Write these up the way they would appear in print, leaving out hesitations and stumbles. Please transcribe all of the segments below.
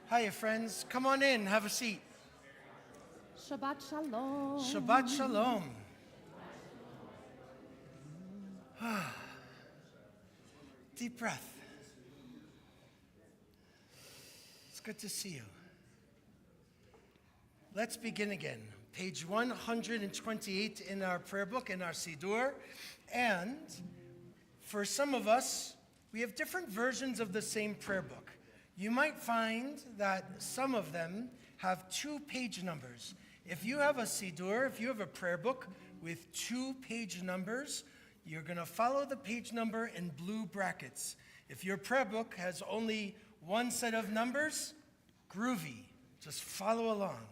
Hiya, friends. Come on in. Have a seat. Shabbat Shalom. Shabbat Shalom. Deep breath. It's good to see you. Let's begin again. Page 128 in our prayer book, in our Siddur. And for some of us, we have different versions of the same prayer book. You might find that some of them have 2 page numbers. If you have a Siddur, if you have a prayer book with 2 page numbers, you're going to follow the page number in blue brackets. If your prayer book has only 1 set of numbers, groovy. Just follow along.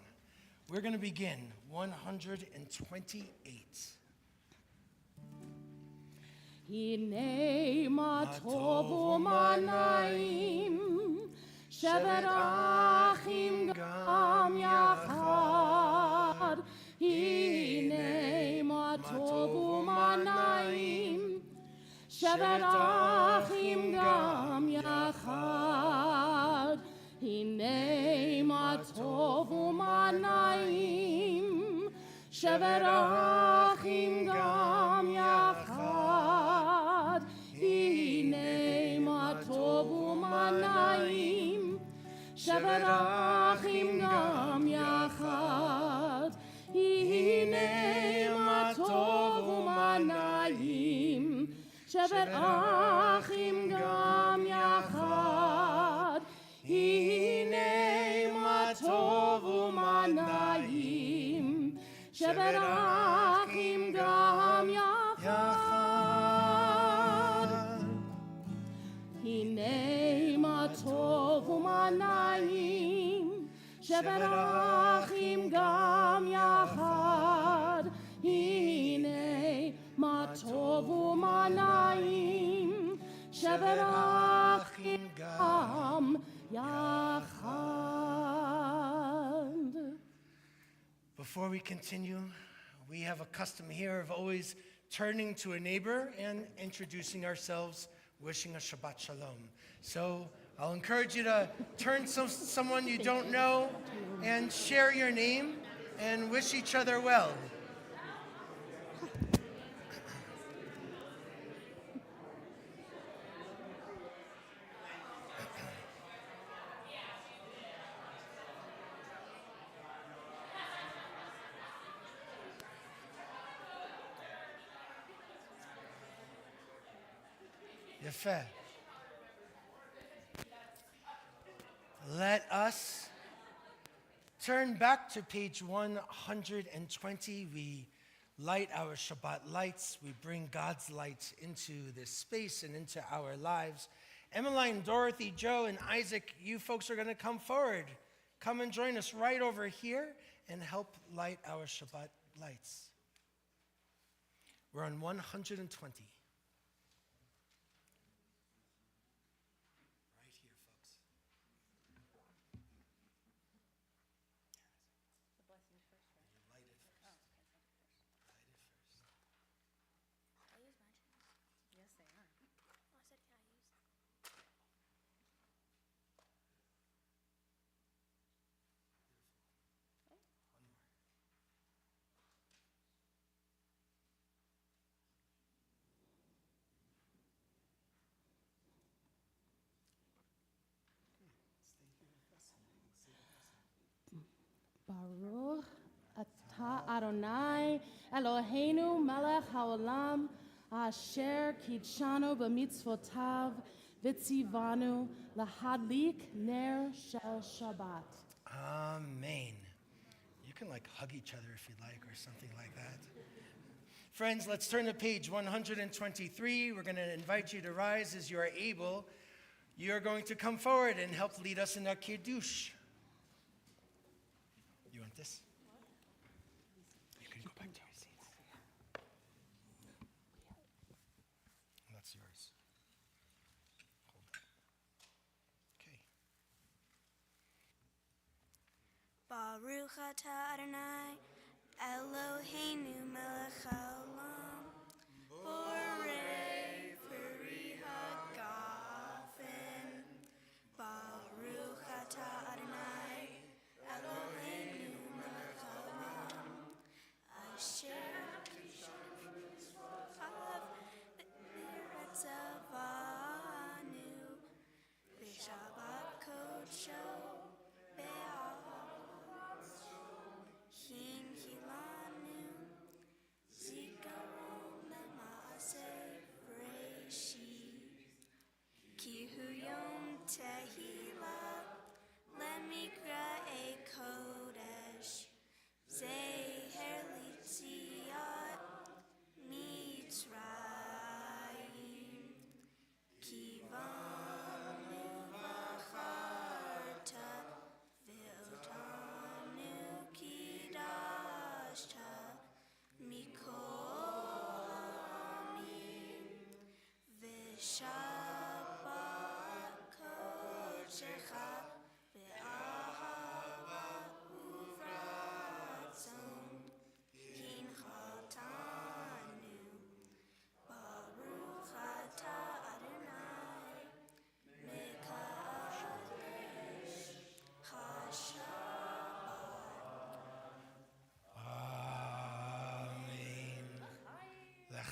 We're going to begin 128. Hine ma tovu ma naim, shevet achim gam yachad. Hine ma tovu ma naim, shevet achim gam yachad. Hine ma tovu ma naim, shevet achim gam yachad. Hine ma tovu ma naim, shevet achim gam yachad. Hine ma tovu ma naim, shevet achim gam yachad. Hine ma tovu ma naim, shevet achim gam yachad. Hine ma tovu ma naim, shevet achim gam yachad. Hine ma tovu ma naim, shevet achim gam yachad. Before we continue, we have a custom here of always turning to a neighbor and introducing ourselves, wishing a Shabbat Shalom. So I'll encourage you to turn to someone you don't know and share your name and wish each other well. Yefeh. Let us turn back to page 120. We light our Shabbat lights. We bring God's light into this space and into our lives. Emmeline, Dorothy, Joe, and Isaac, you folks are going to come forward. Come and join us right over here and help light our Shabbat lights. We're on 120. Baruch atah Adonai Eloheinu melech haolam asher kitshanu b'mitzvotav v'tzivanu lahadlik ner shel Shabbat. Amen. You can hug each other if you'd like or something like that. Friends, let's turn to page 123. We're going to invite you to rise as you are able. You're going to come forward and help lead us in our Kiddush. You want this? You can go back to your seats. That's yours. Hold that. Okay. Baruch atah Adonai Eloheinu melech haolam borei peri hagafen. Baruch atah Adonai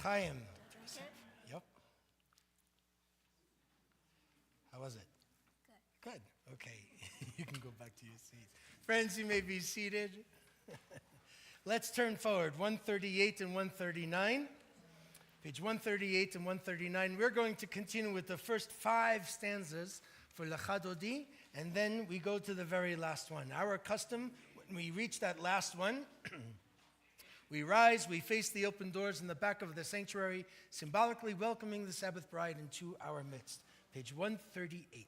L'chaim. Yep. How was it? Good. Okay. You can go back to your seat. Friends, you may be seated. Let's turn forward. 138 and 139. Page 138 and 139. We're going to continue with the first 5 stanzas for Lecha Dodi, and then we go to the very last one. Our custom, when we reach that last one, we rise, we face the open doors in the back of the sanctuary, symbolically welcoming the Sabbath bride into our midst. Page 138.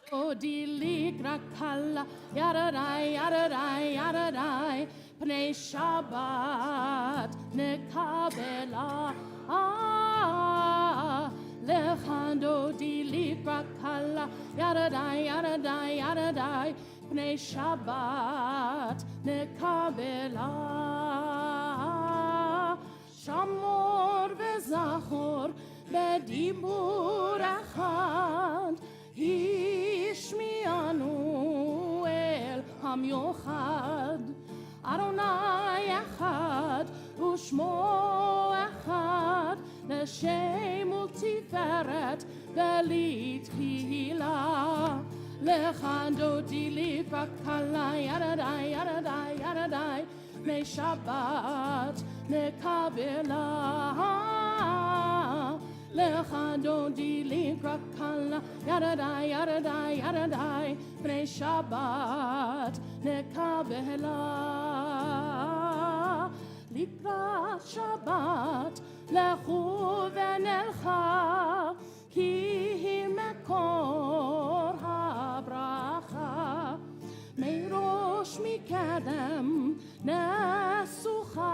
Dodi likra kalla, yaradai, yaradai, yaradai, pnei Shabbat nekabela. Lecha dodi likra kalla, yaradai, yaradai, yaradai, pnei Shabbat nekabela. Shamor vezachor bedibur echad, Ishmianu el hamyochad, Adonai echad, ushmo echad, L'shem ultiferet velit hila. Lecha dodi likra kalla, yaradai, yaradai, yaradai, pnei Shabbat nekabela. Lecha dodi likra kalla, yaradai, yaradai, yaradai, pnei Shabbat nekabela. Likrat Shabbat lechu v'nelcha, ki hi mekor habracha. Meirosh mikedem nesucha,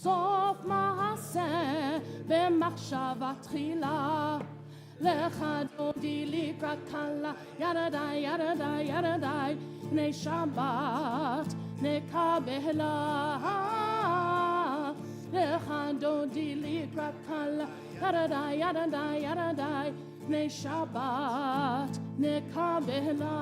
sof mahaseh v'machshava tchila. Lecha dodi likra kalla, yaradai, yaradai, yaradai, pnei Shabbat nekabela. Lecha dodi likra kalla, yaradai, yaradai, yaradai, pnei Shabbat nekabela.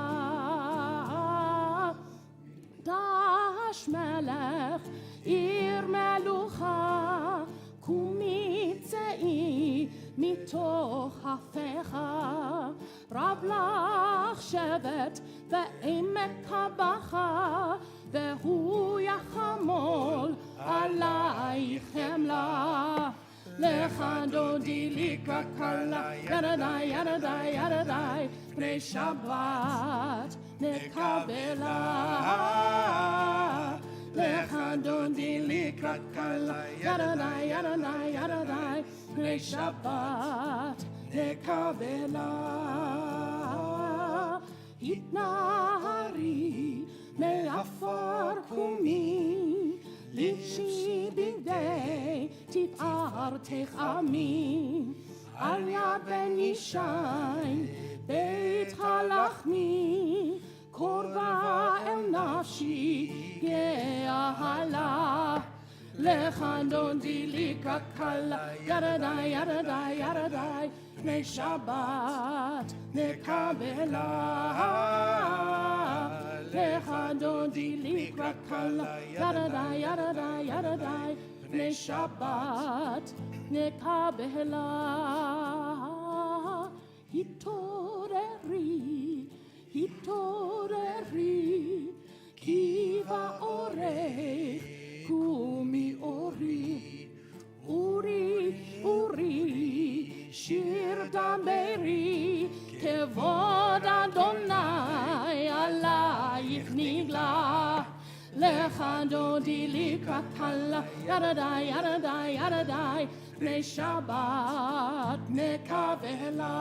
Dash melech ir melucha, קומי צאי מתוך אפיך, רב לך שבט ועמק הבכה, והוא יחמול עלייך חמלה. לך דודי לקרא קלה, ירדאי, ירדאי, ירדאי, פני שבת נקבלה. לך דודי לקראת קלה, ירדאי, ירדאי, ירדאי, פני שבת נקבלה. התנערי מעפר קומי, לבשי בגדי תפארתך עמי, על יד בן ישי בית הלחמי, קורבה אל נפשי גאלה. לך דודי לקראת קלה, ירדאי, ירדאי, ירדאי, פני שבת נקבלה. לך דודי לקראת קלה, ירדאי, ירדאי, ירדאי, פני שבת נקבלה. התעוררי, התעוררי, כי באורך קומי אורי. אורי, אורי, שיר דברי, כבוד אדוני עלייך נגלה. לך דודי לקראת קלה, ירדאי, ירדאי, ירדאי, פני שבת נקבלה.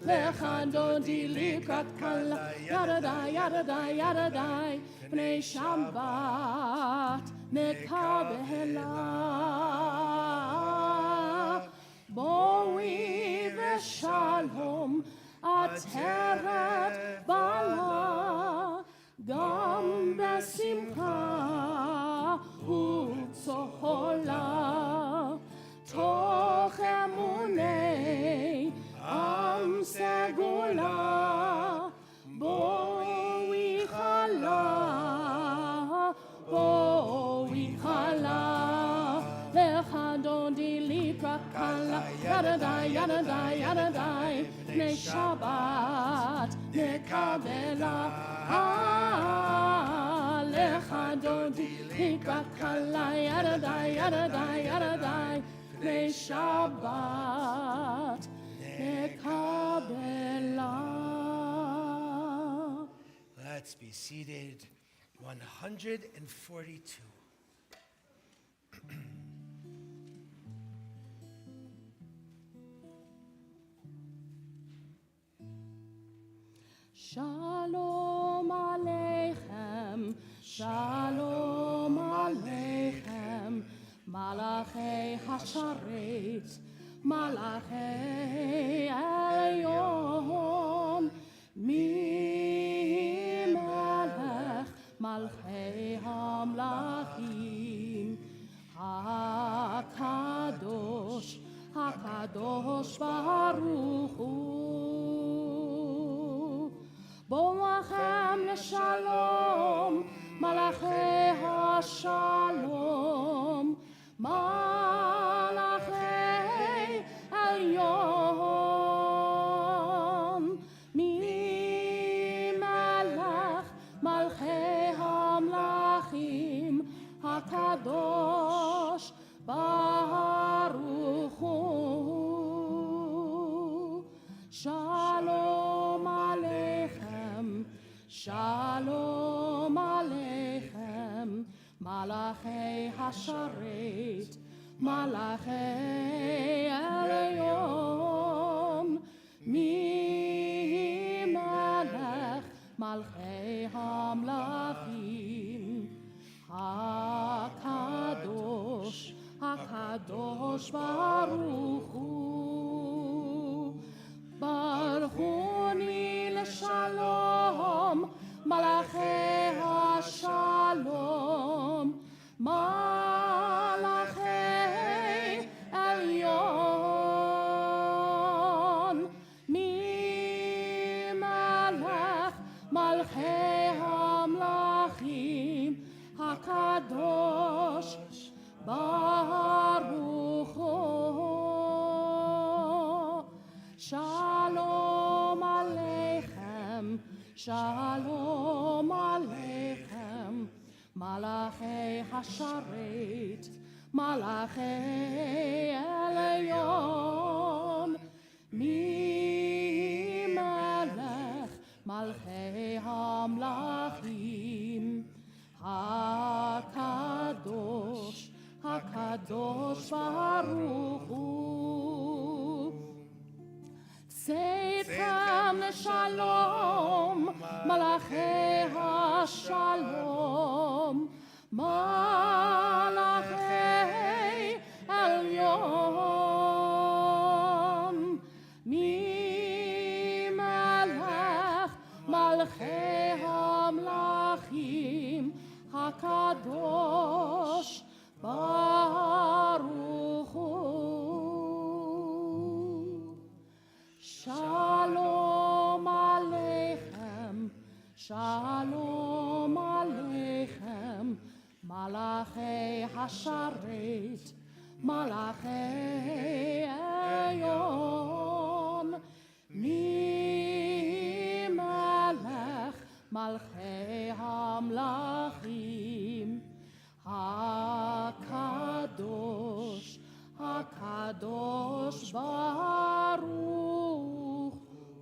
לך דודי לקראת קלה, ירדאי, ירדאי, ירדאי, פני שבת נקבלה. בואי ושלום עטרת בעלה, גם בשמחה וצהלה, תוך אמוני עם סגולה. בואי חלה, בואי ידעי, ידעי, בני שבת נקבלה. לך דודי התבקלה, ידעי, ידעי, ידעי, בני שבת נקבלה. Let's be seated. 142. Shalom Aleichem, Shalom Aleichem, Malachei Hasharet, Malachei Elyon, Mi Melech, Malchei Hamlachim, HaKadosh, HaKadosh Baruch Hu. Bo'achem leshalom, malachei hashalom, malachei elyon, mi melech malchei hamlachim, hakadosh baruch hu. Shalom aleichem, Shalom Aleichem, Malachei Hasharet, Malachei Elyon, Mi Melech, Malchei Hamlachim, HaKadosh, HaKadosh Baruch Hu. Baruchuni leshalom, Malachei HaShalom, Malachei Elyon, Mi Melech, Malchei Hamlachim, HaKadosh Baruch Hu. Shalom Aleichem, Shalom Aleichem, Malachei Hasharet, Malachei Elyon, Mi Melech, Malchei Hamlachim, HaKadosh, HaKadosh Baruch Hu. Seitchem leshalom, Malachei HaShalom, Malachei Elyon, Mi Melech, Malchei Hamlachim, HaKadosh Baruch Hu. Shalom Aleichem, Shalom Aleichem, Malachei Hasharet, Malachei Elyon, Mi Melech, Malchei Hamlachim, HaKadosh, HaKadosh Baruch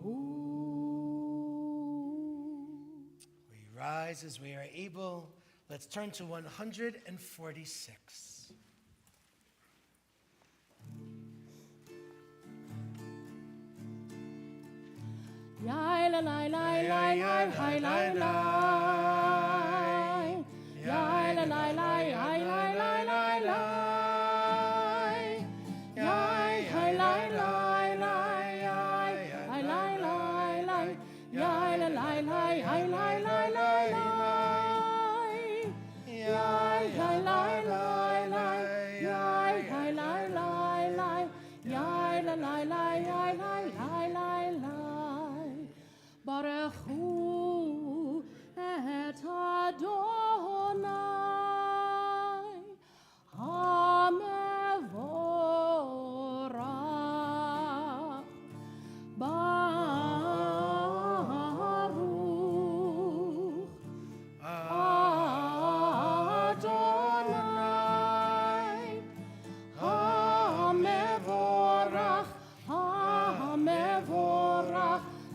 Hu. We rise as we are able. Let's turn to 146. Yai la lai lai lai lai lai lai lai. Yai la lai lai lai lai lai lai lai. Yai hai lai lai lai yai. Hai lai lai lai. Yai la lai lai hai lai lai lai lai. Yai hai lai lai lai. Yai hai lai lai lai. Yai la lai lai hai lai lai lai lai. Baruch Hu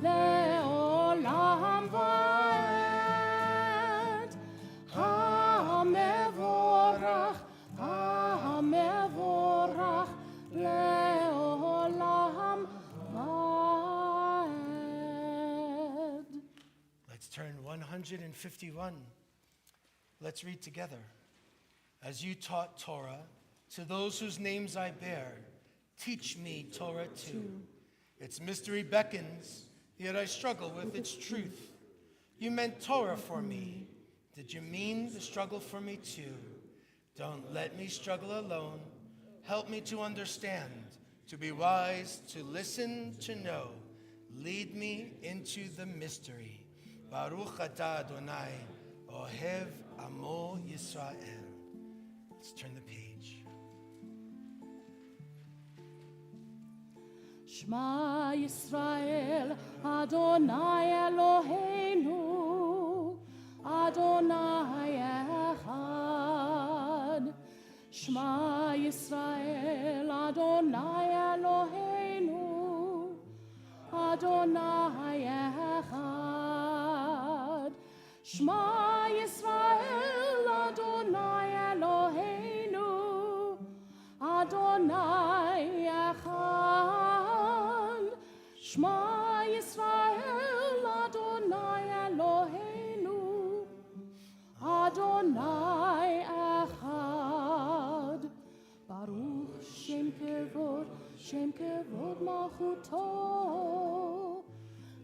לעולם ועד. המבורך, המבורך, לעולם ועד. Let's turn 151. Let's read together. As you taught Torah to those whose names I bear, teach me Torah too. Its mystery beckons, yet I struggle with its truth. You meant Torah for me. Did you mean the struggle for me too? Don't let me struggle alone. Help me to understand, to be wise, to listen, to know. Lead me into the mystery. Baruch atah Adonai, ohev amo Yisrael. Let's turn the page. Shema Yisrael, Adonai Eloheinu, Adonai Echad. Shema Yisrael, Adonai Eloheinu, Adonai Echad. Shema Yisrael, Adonai Eloheinu, Adonai Echad. Shema Yisrael, Adonai Eloheinu, Adonai Echad. Baruch Shem Kevod Malchuto,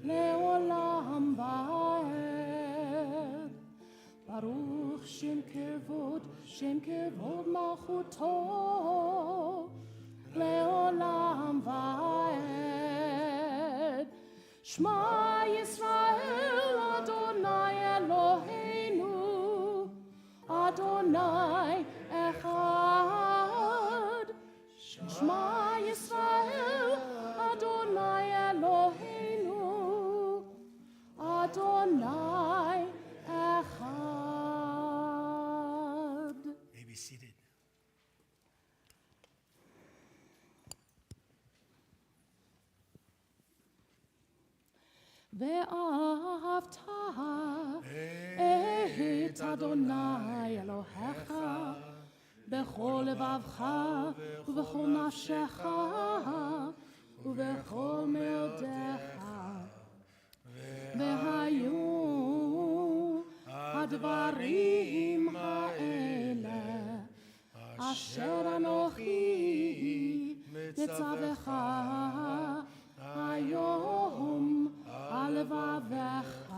Leolam Vaed. Baruch Shem Kevod Malchuto, Leolam Vaed. Shema Yisrael, Adonai Eloheinu, Adonai Echad. Shema Yisrael, Adonai Eloheinu, Adonai Echad. May be seated. ואהבת את אדוני אלוהיך בכל לבבך ובכל נפשך ובכל מאודיך. והיו הדברים האלה אשר אנוכי מצווך היום על לבביך,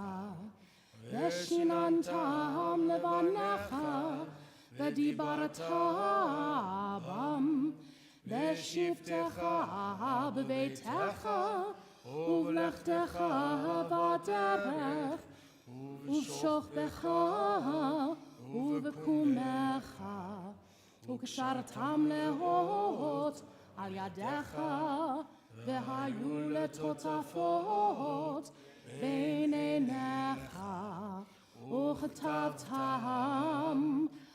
ושיננתם לבניך, ודיברת בם, בשבתך בביתך, ובלכתך בדרך, ובשוכבך ובקומך, וקשרתם להות על ידיך, והיו לטוטפות בין עיניך, וכתבתם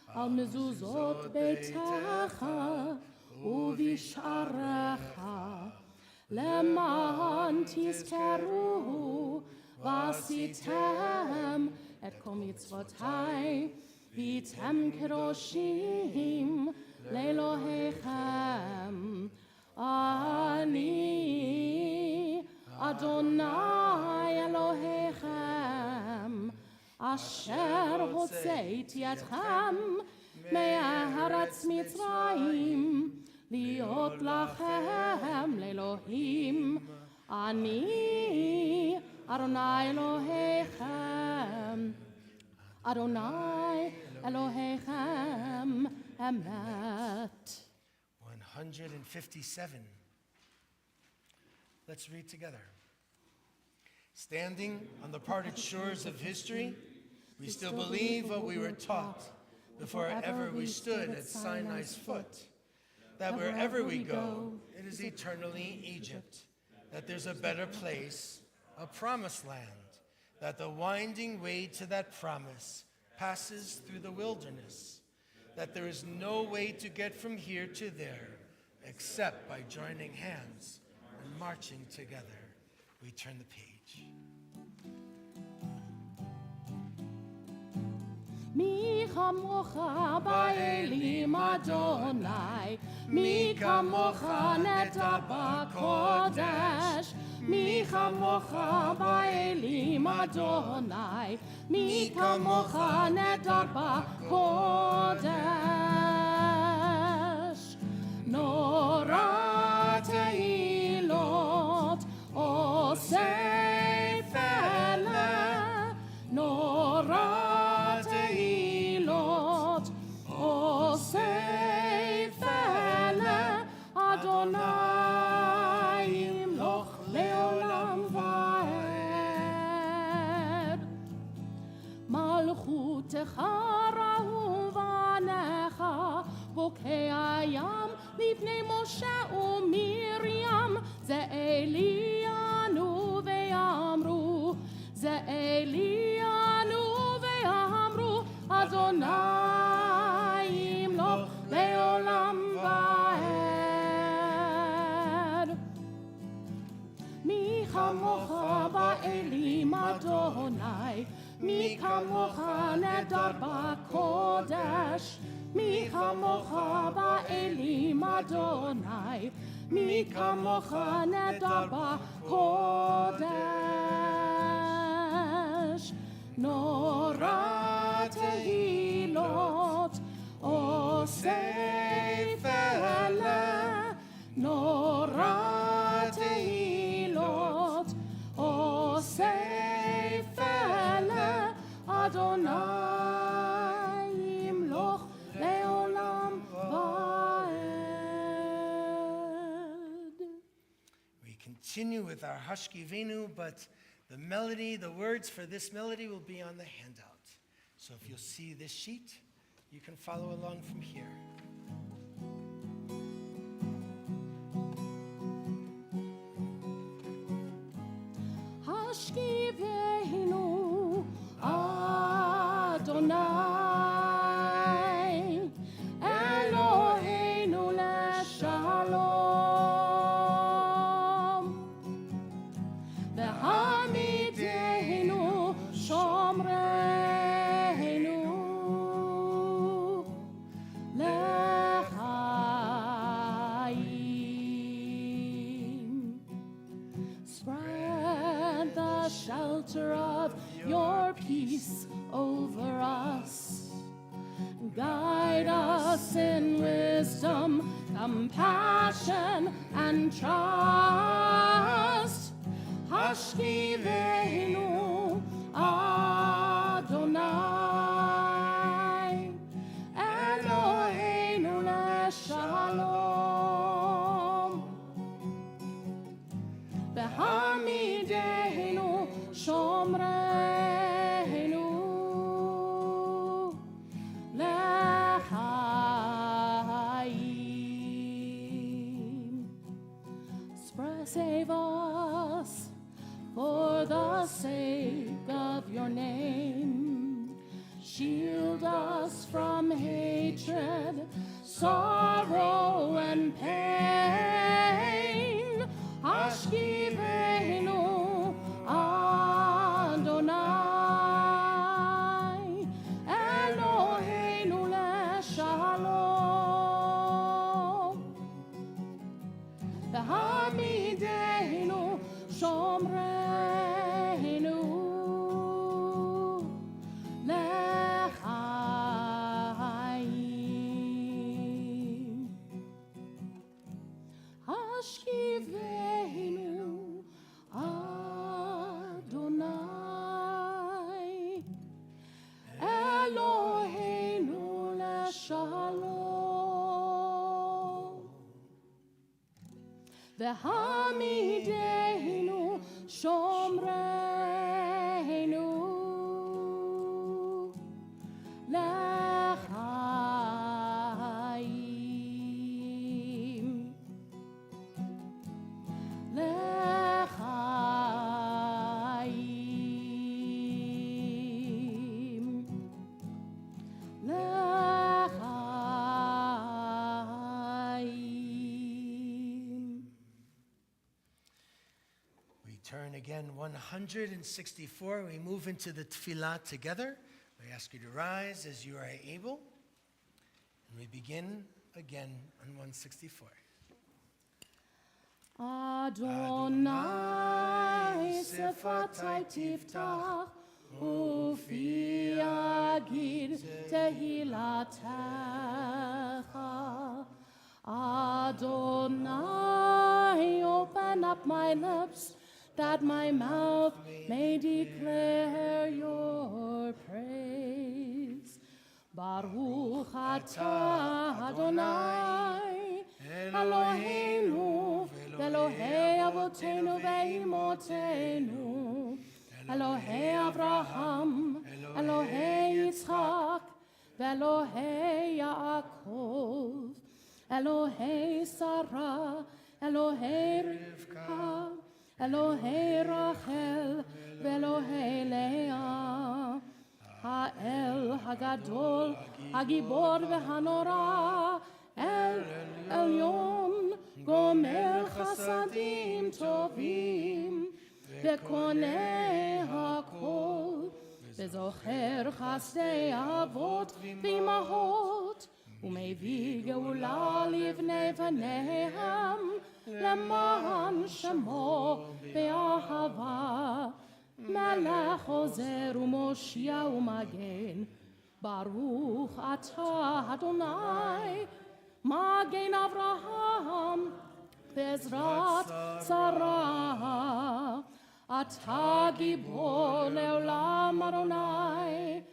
על מזוזות ביתך ובשעריך, למען תזכרו ועשיתם את כל מצוותי, והייתם קדושים לאלוהיכם. אני אדוני אלוהיכם, אשר הוצאתי אתכם מארץ מצרים, להיות לכם לאלוהים. אני אדוני אלוהיכם, אדוני אלוהיכם אמת. 157. Let's read together. Standing on the parted shores of history, we still believe what we were taught before ever we stood at Sinai's foot, that wherever we go, it is eternally Egypt, that there's a better place, a promised land, that the winding way to that promise passes through the wilderness, that there is no way to get from here to there except by joining hands and marching together. we turn the page. מי כמוך באלים אדוני, מי כמוך נטע בקודש, מי כמוך באלים אדוני, מי כמוך נטע בקודש. נורא תהילות עושה פלא, נורא אדוני ימלוך לעולם ועד. מלכותך ראו בניך, בוקע ים לפני משה ומרים. זה אלינו ויאמרו, זה אלינו ויאמרו, אדוני ימלוך לעולם ועד. מי כמוך באלים אדוני, מי כמוך נדר בקודש, מי כמוך באלים אדוני, מי כמוך נדר בקודש. נורא תהילות עושה פלא, נורא תהילות עושה פלא, אדוני ימלוך לעולם ועד. We continue with our Hashkivenu, but the melody, the words for this melody will be on the handout. So if you'll see this sheet, you can follow along from here. Hashkivenu Adonai, Eloheinu leshalom, v'hamidenu shomreinu lechaim. Spread the shelter of your peace over us. Guide us in wisdom, compassion, and trust. Hashkivenu Adonai, Eloheinu leshalom, v'hamidenu shomreinu lechaim. Save us for the sake of your name. Shield us from hatred, sorrow, and pain. Hashkivenu Adonai, Eloheinu leshalom, v'hamidenu shomreinu lechaim. Hashkivenu Adonai, Eloheinu leshalom, v'hamidenu shomreinu lechaim, lechaim, lechaim. turn again 164. We move into the tefillah together. We ask you to rise as you are able. And we begin again on 164. Adonai sefatai tiftach ufi yagid tehilatecha. Adonai, open up my lips, that my mouth may declare your praise. Baruch atah Adonai, Eloheinu, Elohei Avotenu ve'imotenu, Elohei Avraham, Elohei Yitzchak, ve'Elohei Yaakov, Elohei Sarah, Elohei Rivka, Elohei Rachel, ve'Elohei Leah, Ha'el Hagadol, Hagibor ve'Hanora, El Elyon, Gomer Chasadim Tovim, Ve'konei Hakol, Ve'zocher Chasdei Avot V'imahot, U'mevii Geula Livnei V'neihem, Leman Shemo Be'ahava, Melech Ozer U'Moshia U'Magen, Baruch Atah Adonai, Magen Avraham, Bezrat Sarah, Atah Gibor Leolam Adonai,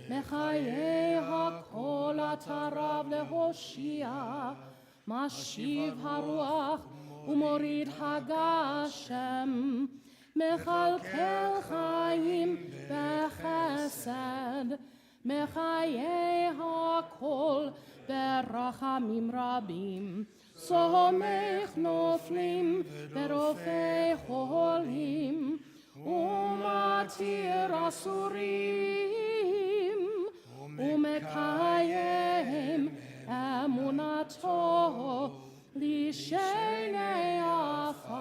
Mechayeh HaKol Atah Rav leHoshia, Mashiv HaRuach U'Morid HaGashem, Mechalkel Chaim Bechesed, Mechayeh HaKol ברחמים רבים, סומך נופלים ברופא חולים, ומתיר אסורים, ומקיים אמונתו לשני עפר.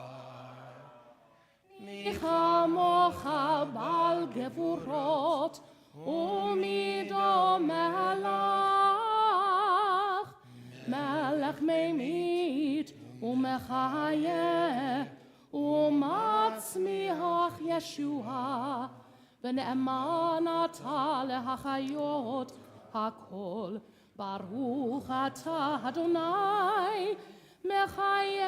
מי כמוך בעל גבורות, ומידו מלך, מלך ממית ומחיה ומצמיח ישועה, ונאמן אתה להחיות הכל. ברוך אתה אדוני מחיי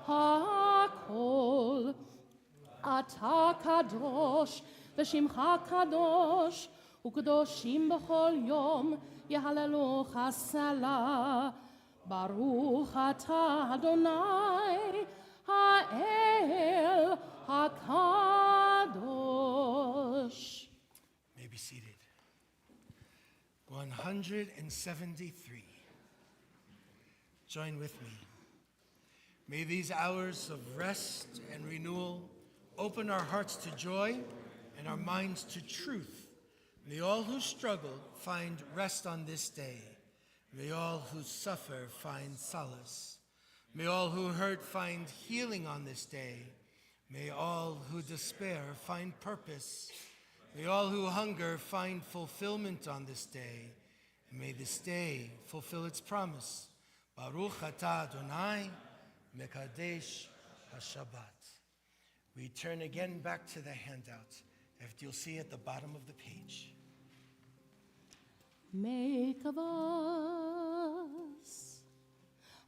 הכל. אתה קדוש ושמך קדוש, וקדושים בכל יום יהללוך סלה. ברוך אתה אדוני האל הקדוש. May be seated. 173. Join with me. May these hours of rest and renewal open our hearts to joy and our minds to truth. May all who struggle find rest on this day. May all who suffer find solace. May all who hurt find healing on this day. May all who despair find purpose. May all who hunger find fulfillment on this day. And may this day fulfill its promise. Baruch atah Adonai, Mekadesh HaShabbat. We turn again back to the handout, if you'll see at the bottom of the page. Make of us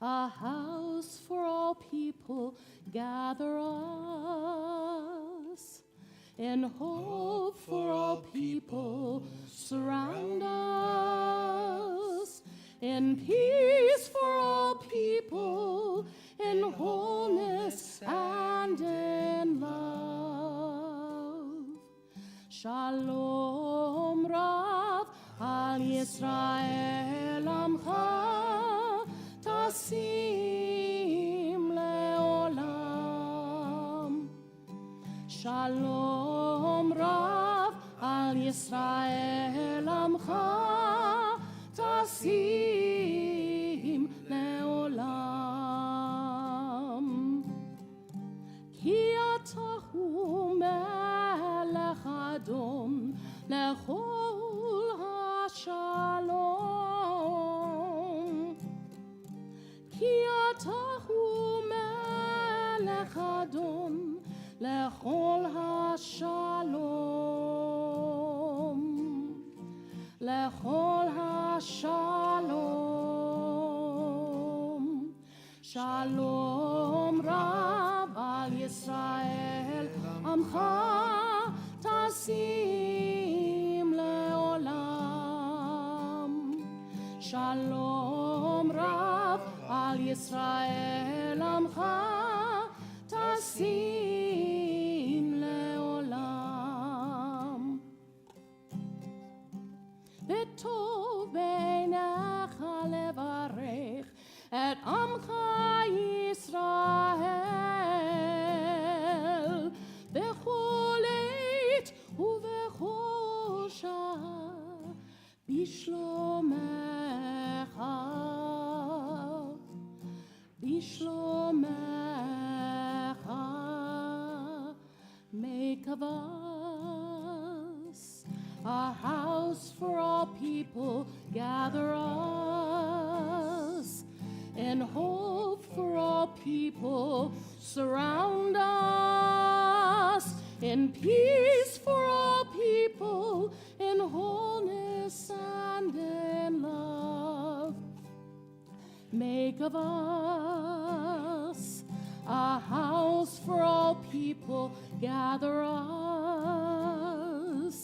a house for all people, gather us in hope for all people, surround us in peace for all people, in wholeness and in love. Shalom Rav al Yisrael Amcha Tasim Leolam. Shalom Rav al Yisrael Amcha Tasim Leolam. Ki אתה הוא מלך אדום לכל השלום. כי אתה הוא מלך אדום לכל השלום, לכל השלום. שלום רב על ישראל עמך תשים לעולם. שלום רב על ישראל עמך תשים לעולם. וטוב בעיניך לברך את עמך ישראל בכל עת ובכל שעה בשלומך, בשלומך. Make of us a house for all people, gather us in hope for all people, surround us in peace for all people, in wholeness and in love. Make of us a house for all people, gather us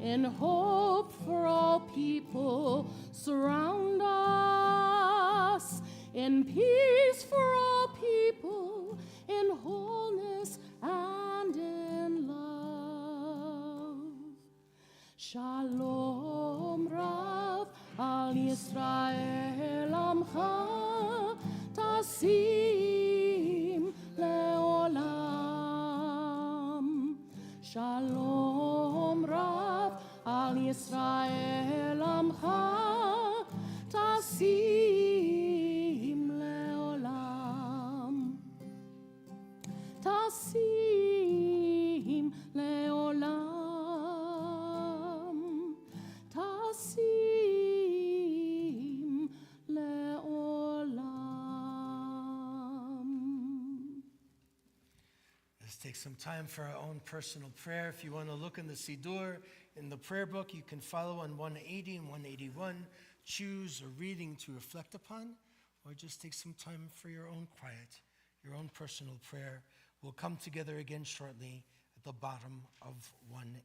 in hope for all people, surround us in peace for all people, in wholeness and in love. Shalom Rav al Yisrael Amcha Tasim Leolam. Shalom Rav al Yisrael Amcha Tasim Leolam. Tasim Leolam. Tasim Leolam. Let's take some time for our own personal prayer. If you want to look in the Siddur, in the prayer book, you can follow on 180 and 181. Choose a reading to reflect upon, or just take some time for your own quiet, your own personal prayer. We'll come together again shortly at the bottom of 180.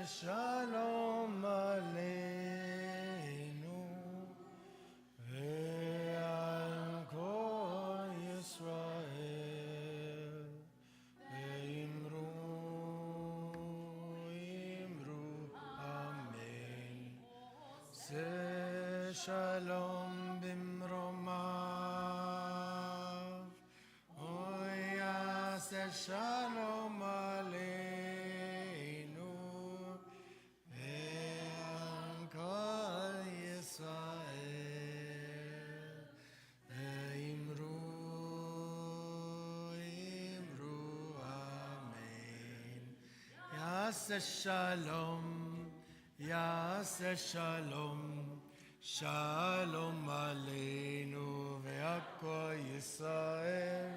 Shalom aleinu ve'al kol Yisrael ve'imru amen. Se shalom bimromav oya se shalom aleinu ve'al kol Yisrael. Yaseh Shalom, Yaseh Shalom, Shalom Aleinu ve'akol Yisrael.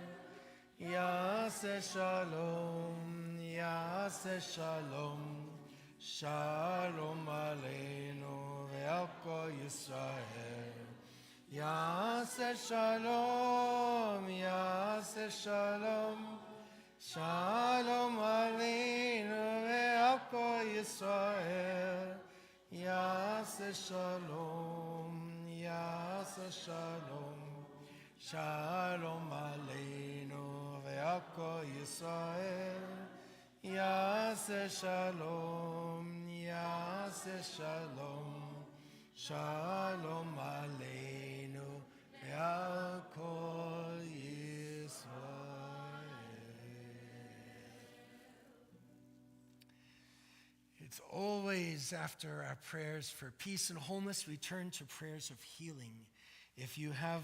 Yaseh Shalom, Yaseh Shalom, Shalom Aleinu ve'akol Yisrael. Yaseh Shalom, Yaseh Shalom, Shalom Aleinu ve'akol Yisrael. Yaseh Shalom, Yaseh Shalom, Shalom Aleinu ve'akol Yisrael. Yaseh Shalom, Yaseh Shalom, Shalom Aleinu ve'akol Yisrael. It's always after our prayers for peace and wholeness, we turn to prayers of healing. If you have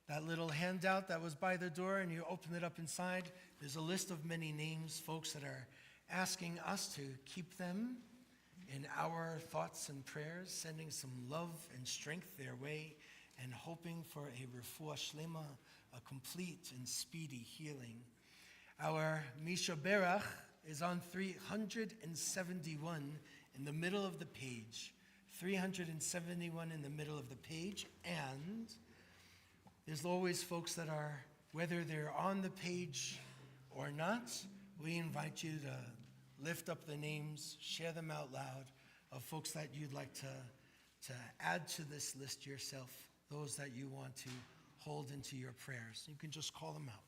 that little handout that was by the door and you open it up inside, there's a list of many names, folks that are asking us to keep them in our thoughts and prayers, sending some love and strength their way, and hoping for a refuah shlema, a complete and speedy healing. Our Misha Berach is on 371 in the middle of the page. 371 in the middle of the page, and there's always folks that are, whether they're on the page or not, we invite you to lift up the names, share them out loud, of folks that you'd like to add to this list yourself, those that you want to hold into your prayers. You can just call them out.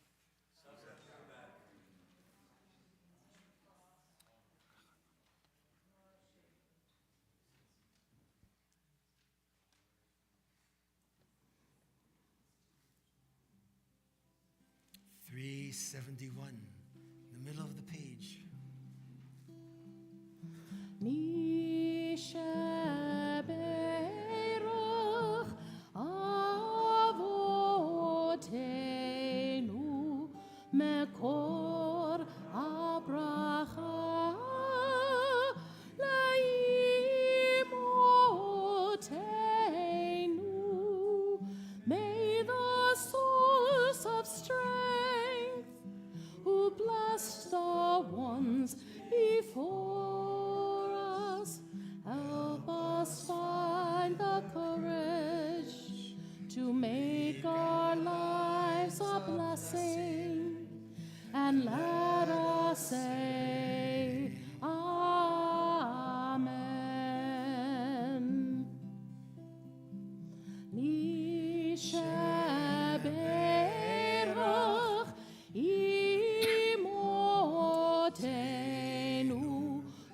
371, in the middle of the page. Nishaberach avotenu mekor abracha laimotenu. May the source of strength who blessed the ones before us, help us find the courage to make our lives a blessing, and let us say Amen. Nishaberach imotenu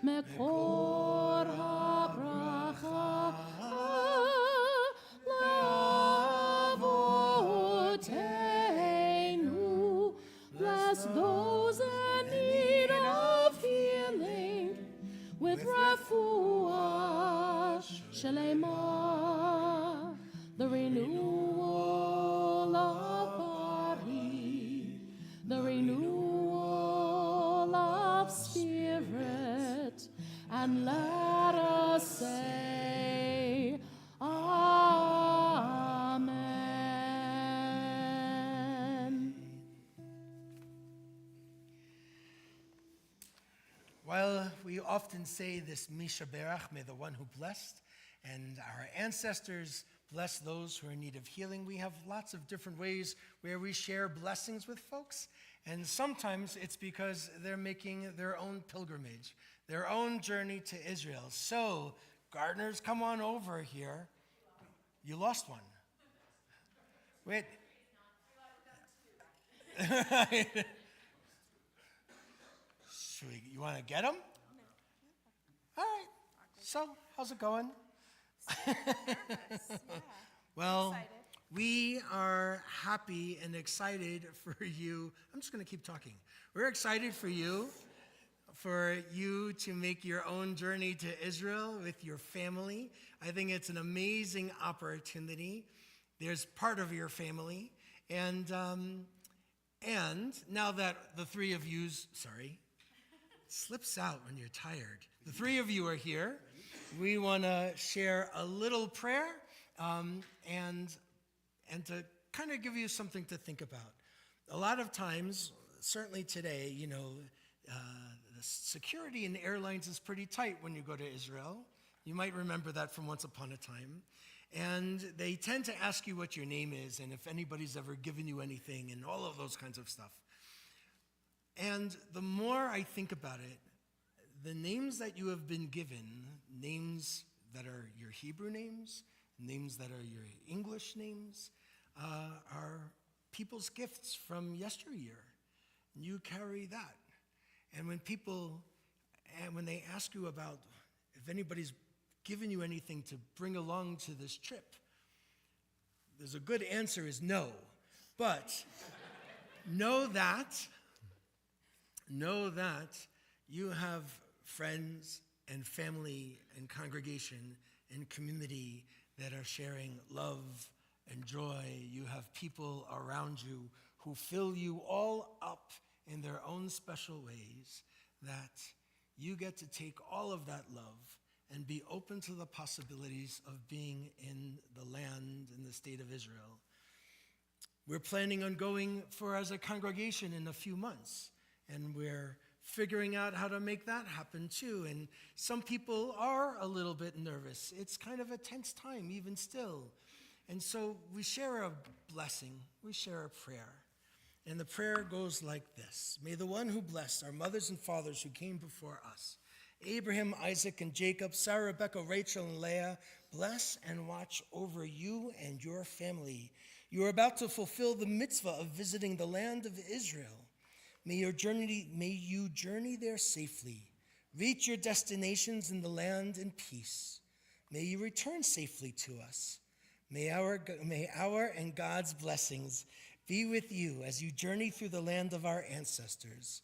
mekor habracha lavotenu. Bless those in need of healing with refuah shalema, the renewal of body, the renewal of spirit, and let us say Amen. While we often say this Misha Berach, may the one who blessed, and our ancestors bless those who are in need of healing, we have lots of different ways where we share blessings with folks. And sometimes it's because they're making their own pilgrimage, their own journey to Israel. So, gardeners, come on over here. You lost one. Wait. You want to get him? All right. So, how's it going? Well, we are happy and excited for you. I'm just going to keep talking. We're excited for you to make your own journey to Israel with your family. I think it's an amazing opportunity. There's part of your family. And now that the three of you, slips out when you're tired. The three of you are here. We want to share a little prayer and to kind of give you something to think about. A lot of times, certainly today, the security in airlines is pretty tight when you go to Israel. You might remember that from once upon a time. And they tend to ask you what your name is and if anybody's ever given you anything and all of those kinds of stuff. And the more I think about it, the names that you have been given, names that are your Hebrew names, names that are your English names, are people's gifts from yesteryear. You carry that. And when they ask you about if anybody's given you anything to bring along to this trip, there's a good answer is no. But know that you have friends and family and congregation and community that are sharing love and joy. You have people around you who fill you all up in their own special ways, that you get to take all of that love and be open to the possibilities of being in the land, in the state of Israel. We're planning on going as a congregation in a few months, and we're figuring out how to make that happen too. And some people are a little bit nervous. It's kind of a tense time, even still. And so we share a blessing, we share a prayer. And the prayer goes like this: May the one who blessed our mothers and fathers who came before us, Abraham, Isaac, and Jacob, Sarah, Rebecca, Rachel, and Leah, bless and watch over you and your family. You are about to fulfill the mitzvah of visiting the land of Israel. May you journey there safely. Reach your destinations in the land in peace. May you return safely to us. May our and God's blessings be with you as you journey through the land of our ancestors,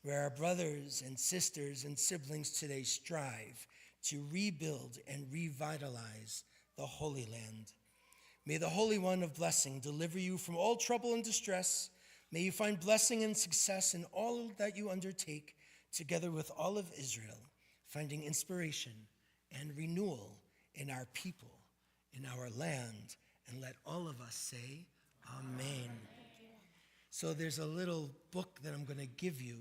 where our brothers and sisters and siblings today strive to rebuild and revitalize the Holy Land. May the Holy One of Blessing deliver you from all trouble and distress. May you find blessing and success in all that you undertake, together with all of Israel, finding inspiration and renewal in our people, in our land, and let all of us say, Amen. So there's a little book that I'm going to give you,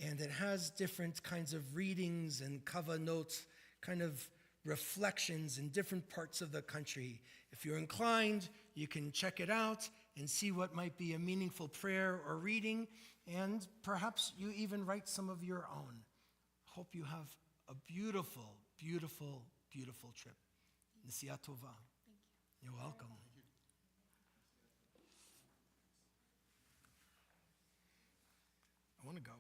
and it has different kinds of readings and kava notes, kind of reflections in different parts of the country. If you're inclined, you can check it out and see what might be a meaningful prayer or reading, and perhaps you even write some of your own. Hope you have a beautiful, beautiful, beautiful trip. Nesiya tova. You're welcome. I want to go.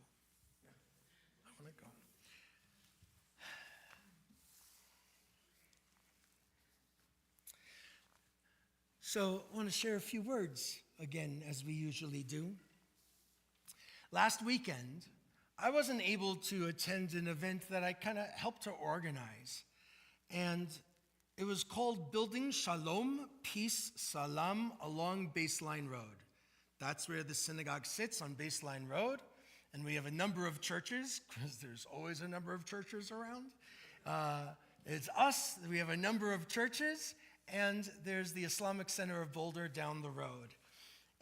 So I want to share a few words again, as we usually do. Last weekend, I wasn't able to attend an event that I kind of helped to organize. And it was called Building Shalom, Peace, Salam along Baseline Road. That's where the synagogue sits, on Baseline Road. And we have a number of churches, because there's always a number of churches around. It's us. We have a number of churches. And there's the Islamic Center of Boulder down the road.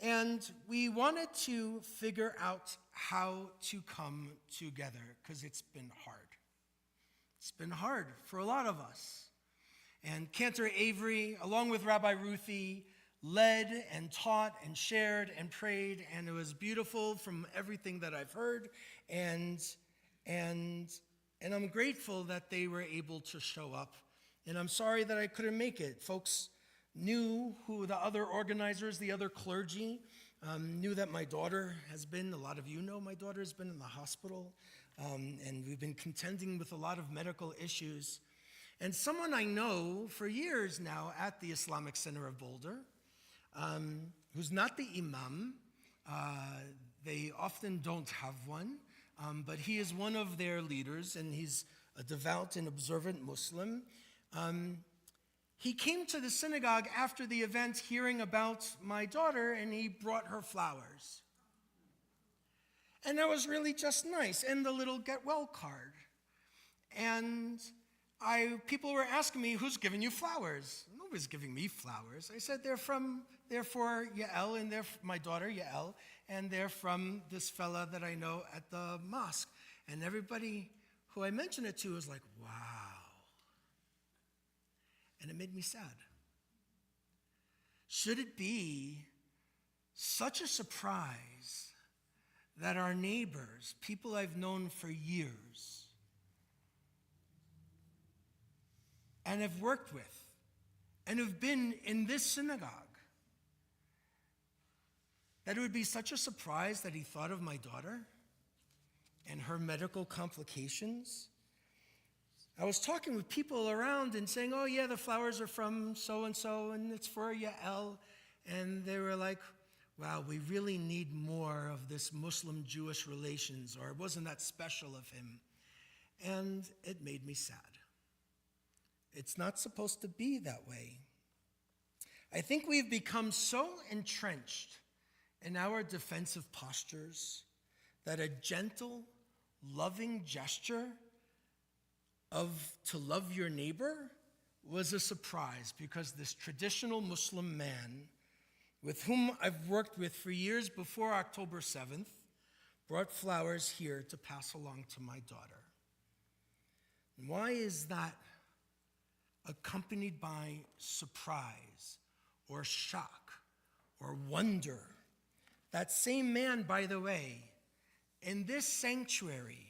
And we wanted to figure out how to come together, because it's been hard. It's been hard for a lot of us. And Cantor Avery, along with Rabbi Ruthie, led and taught and shared and prayed, and it was beautiful from everything that I've heard. And I'm grateful that they were able to show up. And I'm sorry that I couldn't make it. Folks knew who the other organizers, the other clergy, knew that my daughter has been, a lot of you know my daughter has been in the hospital, and we've been contending with a lot of medical issues. And someone I know for years now at the Islamic Center of Boulder, who's not the imam, they often don't have one, but he is one of their leaders, and he's a devout and observant Muslim. He came to the synagogue after the event hearing about my daughter, and he brought her flowers. And that was really just nice, and the little get well card. And people were asking me, who's giving you flowers? Nobody's giving me flowers. I said, they're for Yael, and they're my daughter Yael, and they're from this fella that I know at the mosque. And everybody who I mentioned it to was like, wow. And it made me sad. Should it be such a surprise that our neighbors, people I've known for years and have worked with and have been in this synagogue, that it would be such a surprise that he thought of my daughter and her medical complications? I was talking with people around and saying, oh yeah, the flowers are from so-and-so and it's for Yael. And they were like, wow, we really need more of this Muslim-Jewish relations, or it wasn't that special of him. And it made me sad. It's not supposed to be that way. I think we've become so entrenched in our defensive postures that a gentle, loving gesture to love your neighbor was a surprise, because this traditional Muslim man with whom I've worked with for years before October 7th brought flowers here to pass along to my daughter. And why is that accompanied by surprise or shock or wonder? That same man, by the way, in this sanctuary,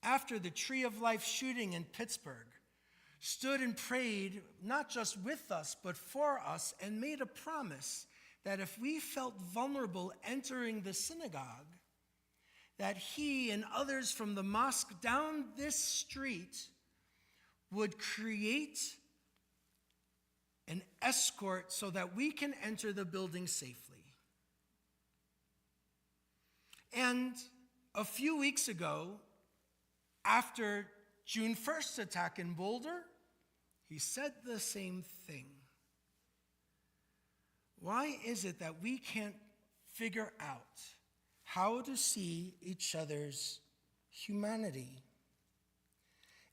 after the Tree of Life shooting in Pittsburgh, stood and prayed not just with us, but for us, and made a promise that if we felt vulnerable entering the synagogue, that he and others from the mosque down this street would create an escort so that we can enter the building safely. And a few weeks ago, after June 1st attack in Boulder, he said the same thing. Why is it that we can't figure out how to see each other's humanity?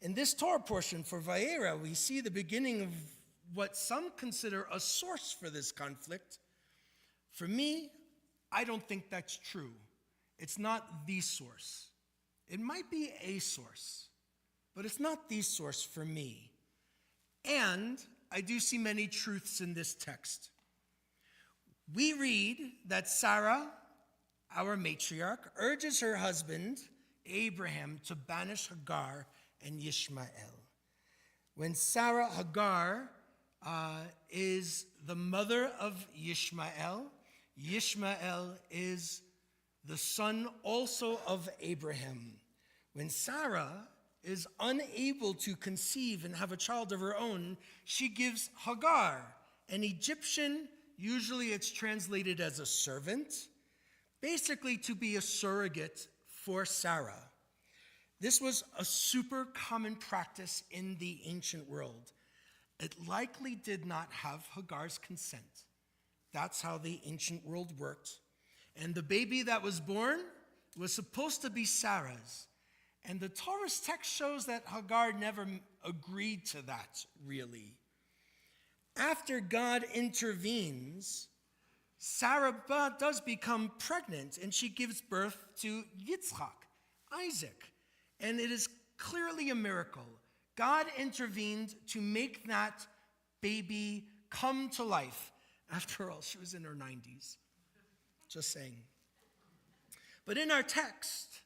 In this Torah portion for Vayera, we see the beginning of what some consider a source for this conflict. For me, I don't think that's true. It's not the source. It might be a source, but it's not the source for me. And I do see many truths in this text. We read that Sarah, our matriarch, urges her husband, Abraham, to banish Hagar and Ishmael. When Sarah, Hagar, is the mother of Ishmael, Ishmael is the son also of Abraham. When Sarah is unable to conceive and have a child of her own, she gives Hagar, an Egyptian, usually it's translated as a servant, basically to be a surrogate for Sarah. This was a super common practice in the ancient world. It likely did not have Hagar's consent. That's how the ancient world worked. And the baby that was born was supposed to be Sarah's. And the Torah's text shows that Hagar never agreed to that, really. After God intervenes, Sarah does become pregnant, and she gives birth to Yitzchak, Isaac. And it is clearly a miracle. God intervened to make that baby come to life. After all, she was in her 90s. Just saying. But in our text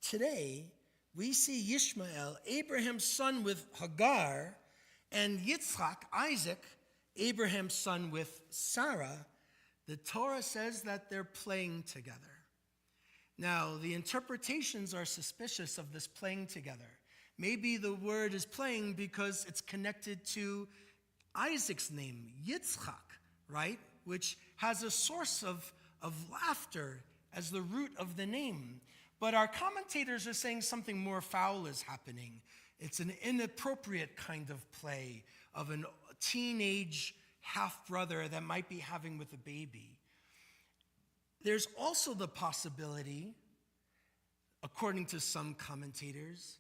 today, we see Ishmael, Abraham's son with Hagar, and Yitzchak, Isaac, Abraham's son with Sarah. The Torah says that they're playing together. Now, the interpretations are suspicious of this playing together. Maybe the word is playing because it's connected to Isaac's name, Yitzchak, right? Which has a source of laughter as the root of the name. But our commentators are saying something more foul is happening. It's an inappropriate kind of play of a teenage half-brother that might be having with a baby. There's also the possibility, according to some commentators,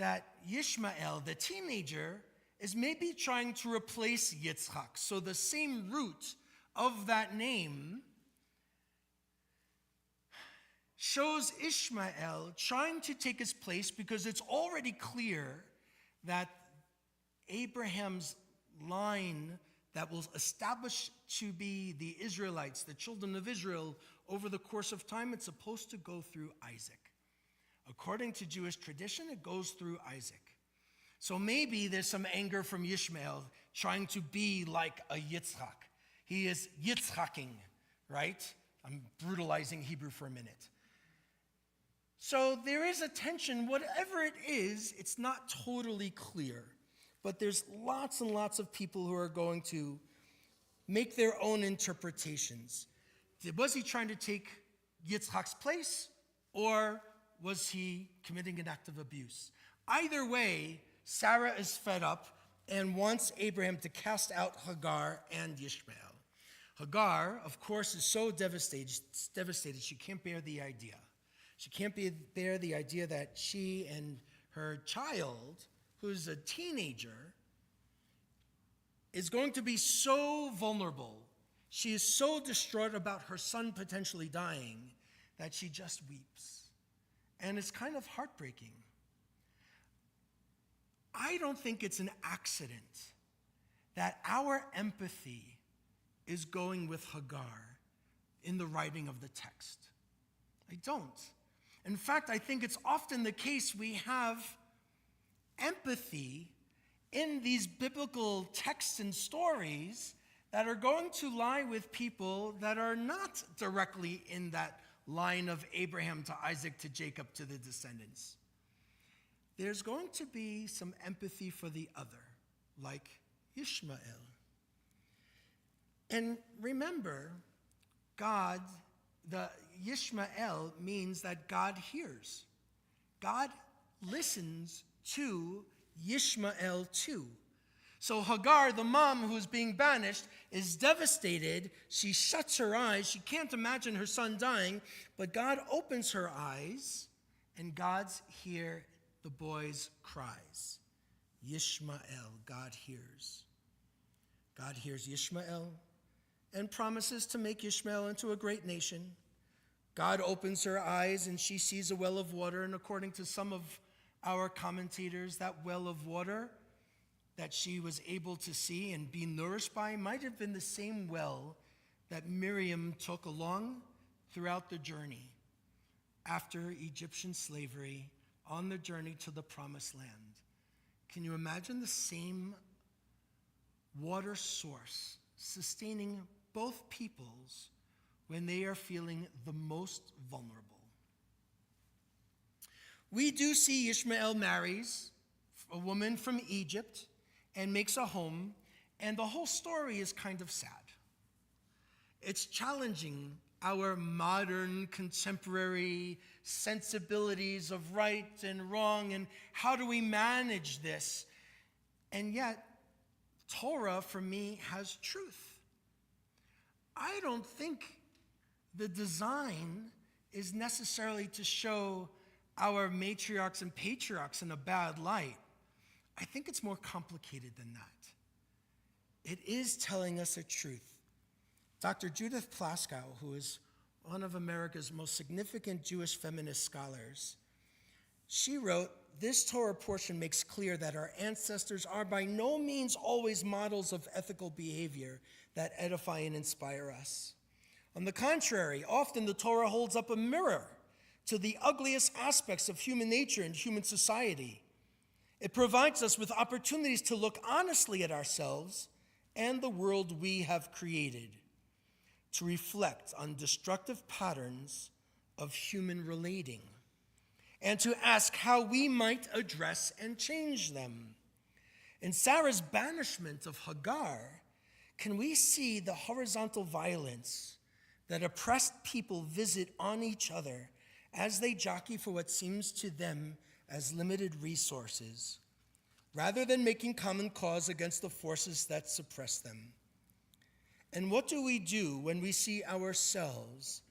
that Yishmael, the teenager, is maybe trying to replace Yitzchak. So the same root of that name shows Ishmael trying to take his place, because it's already clear that Abraham's line that will establish to be the Israelites, the children of Israel, over the course of time, it's supposed to go through Isaac. According to Jewish tradition, it goes through Isaac. So maybe there's some anger from Ishmael trying to be like a Yitzchak. He is Yitzchaking, right? I'm brutalizing Hebrew for a minute. So there is a tension. Whatever it is, it's not totally clear. But there's lots and lots of people who are going to make their own interpretations. Was he trying to take Yitzchak's place, or was he committing an act of abuse? Either way, Sarah is fed up and wants Abraham to cast out Hagar and Ishmael. Hagar, of course, is so devastated she can't bear the idea. She can't bear the idea that she and her child, who's a teenager, is going to be so vulnerable. She is so distraught about her son potentially dying that she just weeps. And it's kind of heartbreaking. I don't think it's an accident that our empathy is going with Hagar in the writing of the text. I don't. In fact, I think it's often the case we have empathy in these biblical texts and stories that are going to lie with people that are not directly in that line of Abraham to Isaac to Jacob to the descendants. There's going to be some empathy for the other, like Ishmael. And remember, God, the Yishmael means that God hears. God listens to Yishmael too. So Hagar, the mom who's being banished, is devastated. She shuts her eyes. She can't imagine her son dying, but God opens her eyes, and God's hear the boy's cries. Yishmael, God hears. God hears Yishmael and promises to make Ishmael into a great nation. God opens her eyes, and she sees a well of water, and according to some of our commentators, that well of water that she was able to see and be nourished by might have been the same well that Miriam took along throughout the journey after Egyptian slavery on the journey to the promised land. Can you imagine the same water source sustaining both peoples when they are feeling the most vulnerable? We do see Ishmael marries a woman from Egypt and makes a home, and the whole story is kind of sad. It's challenging our modern, contemporary sensibilities of right and wrong, and how do we manage this? And yet, Torah, for me, has truth. I don't think the design is necessarily to show our matriarchs and patriarchs in a bad light. I think it's more complicated than that. It is telling us a truth. Dr. Judith Plaskow, who is one of America's most significant Jewish feminist scholars, she wrote, "This Torah portion makes clear that our ancestors are by no means always models of ethical behavior that edify and inspire us. On the contrary, often the Torah holds up a mirror to the ugliest aspects of human nature and human society. It provides us with opportunities to look honestly at ourselves and the world we have created, to reflect on destructive patterns of human relating, and to ask how we might address and change them. In Sarah's banishment of Hagar, can we see the horizontal violence that oppressed people visit on each other as they jockey for what seems to them as limited resources, rather than making common cause against the forces that suppress them? And what do we do when we see ourselves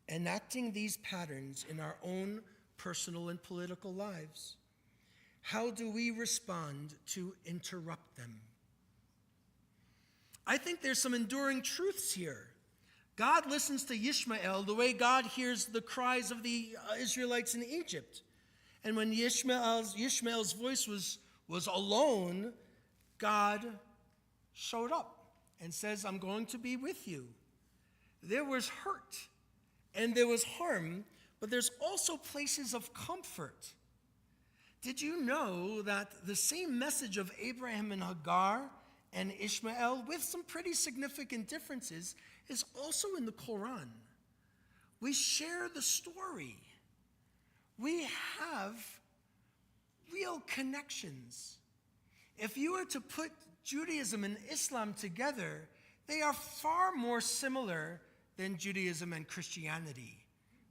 enacting these patterns in our own personal and political lives? How do we respond to interrupt them? I think there's some enduring truths here. God listens to Ishmael the way God hears the cries of the Israelites in Egypt. And when Ishmael's voice was alone, God showed up and says, I'm going to be with you. There was hurt and there was harm, but there's also places of comfort. Did you know that the same message of Abraham and Hagar and Ishmael, with some pretty significant differences, is also in the Quran? We share the story. We have real connections. If you were to put Judaism and Islam together, they are far more similar than Judaism and Christianity.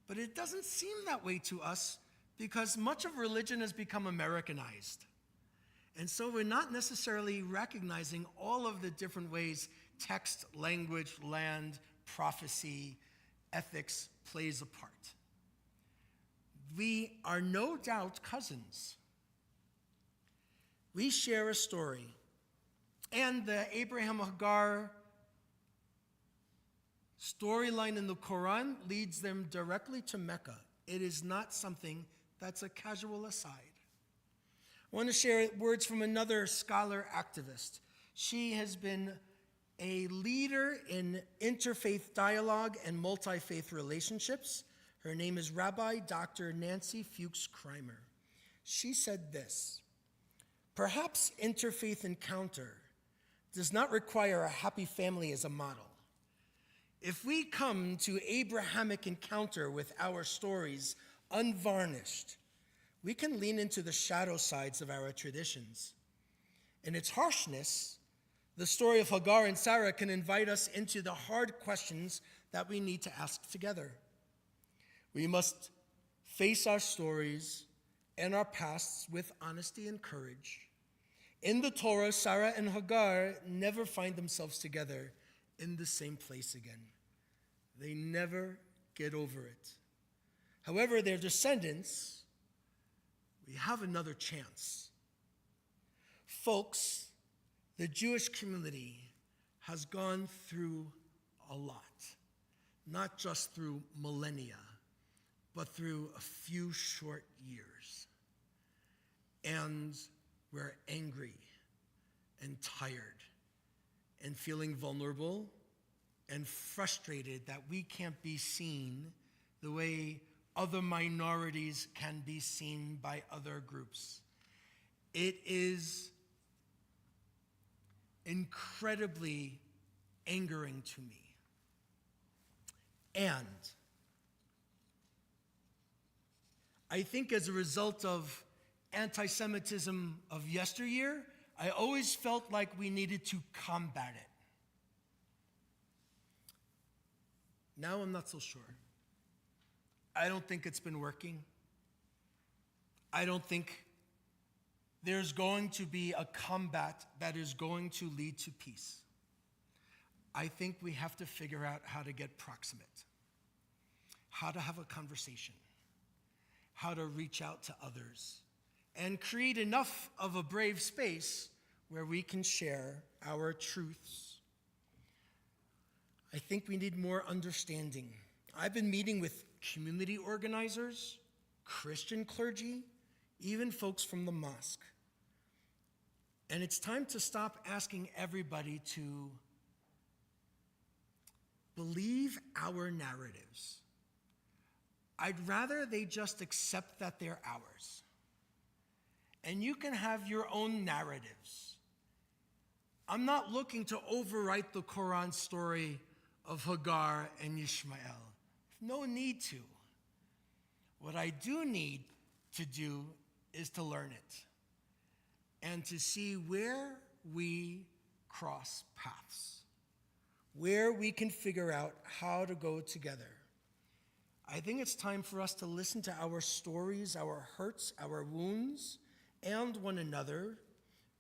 But it doesn't seem that way to us because much of religion has become Americanized. And so we're not necessarily recognizing all of the different ways text, language, land, prophecy, ethics plays a part. We are no doubt cousins. We share a story. And the Abraham Hagar storyline in the Quran leads them directly to Mecca. It is not something that's a casual aside. I want to share words from another scholar activist. She has been a leader in interfaith dialogue and multi-faith relationships. Her name is Rabbi Dr. Nancy Fuchs-Kreimer. She said this: perhaps interfaith encounter does not require a happy family as a model. If we come to Abrahamic encounter with our stories unvarnished, we can lean into the shadow sides of our traditions. In its harshness, the story of Hagar and Sarah can invite us into the hard questions that we need to ask together. We must face our stories and our pasts with honesty and courage. In the Torah, Sarah and Hagar never find themselves together in the same place again. They never get over it. However, their descendants, we have another chance. Folks, the Jewish community has gone through a lot, not just through millennia, but through a few short years. And we're angry and tired and feeling vulnerable and frustrated that we can't be seen the way other minorities can be seen by other groups. It is incredibly angering to me. And I think as a result of anti-Semitism of yesteryear, I always felt like we needed to combat it. Now I'm not so sure. I don't think it's been working. I don't think there's going to be a combat that is going to lead to peace. I think we have to figure out how to get proximate, how to have a conversation, how to reach out to others, and create enough of a brave space where we can share our truths. I think we need more understanding. I've been meeting with community organizers, Christian clergy, even folks from the mosque. And it's time to stop asking everybody to believe our narratives. I'd rather they just accept that they're ours. And you can have your own narratives. I'm not looking to overwrite the Quran story of Hagar and Ishmael. No need to. What I do need to do is to learn it and to see where we cross paths, where we can figure out how to go together. I think it's time for us to listen to our stories, our hurts, our wounds, and one another,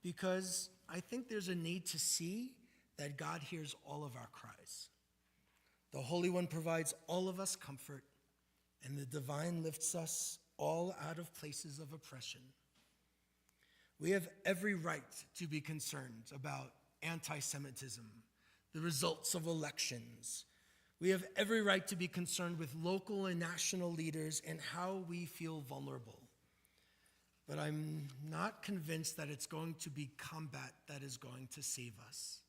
because I think there's a need to see that God hears all of our cries. The Holy One provides all of us comfort, and the Divine lifts us all out of places of oppression. We have every right to be concerned about anti-Semitism, the results of elections. We have every right to be concerned with local and national leaders and how we feel vulnerable. But I'm not convinced that it's going to be combat that is going to save us.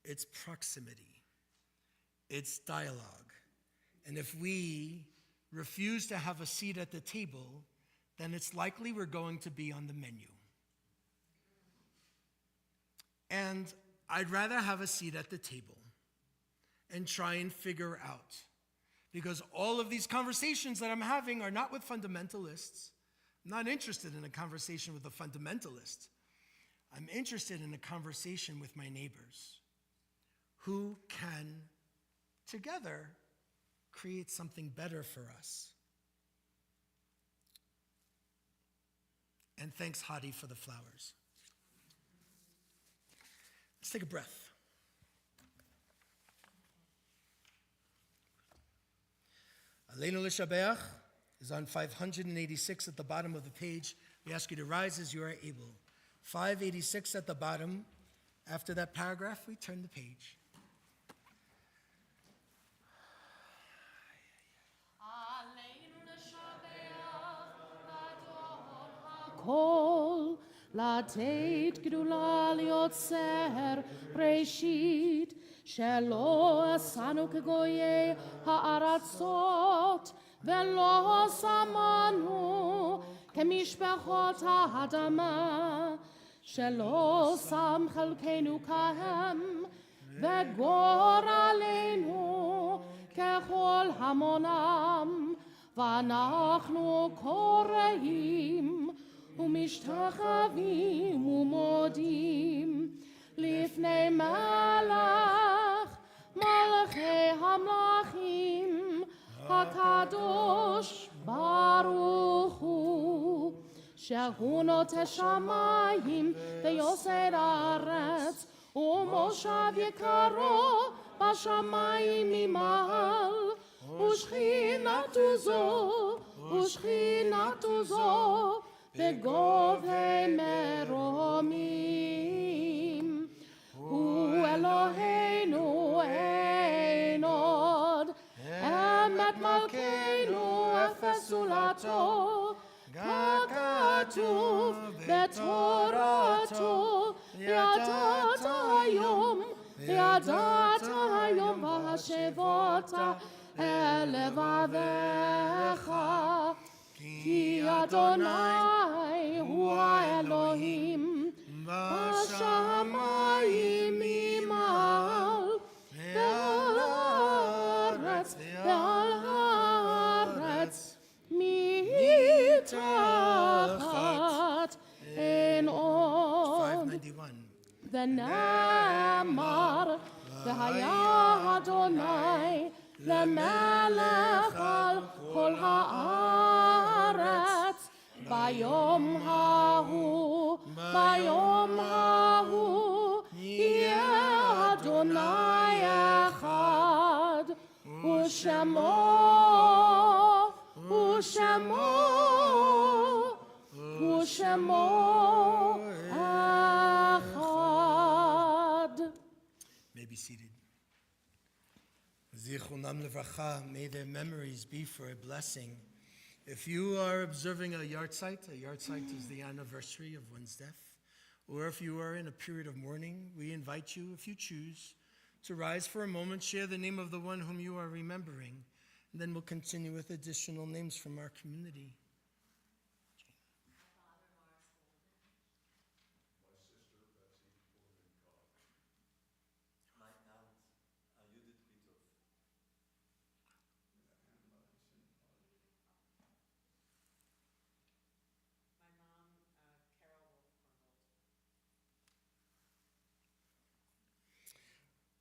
It's proximity. It's dialogue. And if we refuse to have a seat at the table, then it's likely we're going to be on the menu. And I'd rather have a seat at the table and try and figure out, because all of these conversations that I'm having are not with fundamentalists. I'm not interested in a conversation with a fundamentalist. I'm interested in a conversation with my neighbors who can together create something better for us. And thanks, Hadi, for the flowers. Let's take a breath. Aleinu L'Shabeach is on 586 at the bottom of the page. We ask you to rise as you are able. 586 at the bottom. After that paragraph, we turn the page. Kol לתת גדולה ליוצר ראשית שלא עשנו כגויי הארצות ולא שמנו כמשפחות האדמה שלא שם חלקנו כהם וגורלנו ככל המונם ואנחנו קוראים ומשתחווים ומודים לפני מלך מלכי המלכים הקדוש ברוך הוא שהוא נוטה שמיים ויוסד ארץ ומושב יקרו בשמיים ממעל ושכינתו זו בגובה מרומים הוא אלוהינו אין עוד אמת מלכנו אפס זולתו ככתוב בתורתו וידעת היום והשבות אל לבביך כי אדוני הוא האלוהים בשמיים ממעל ועל הארץ מתחת אין עוד. 591. ונאמר והיה אדוני למלך על כל הארץ ביום ההוא יהיה אדוני אחד ושמו אחד. May be seated. Zichronam levracha, may their memories be for a blessing. If you are observing a yahrzeit is the anniversary of one's death, or if you are in a period of mourning, we invite you, if you choose, to rise for a moment, share the name of the one whom you are remembering, and then we'll continue with additional names from our community.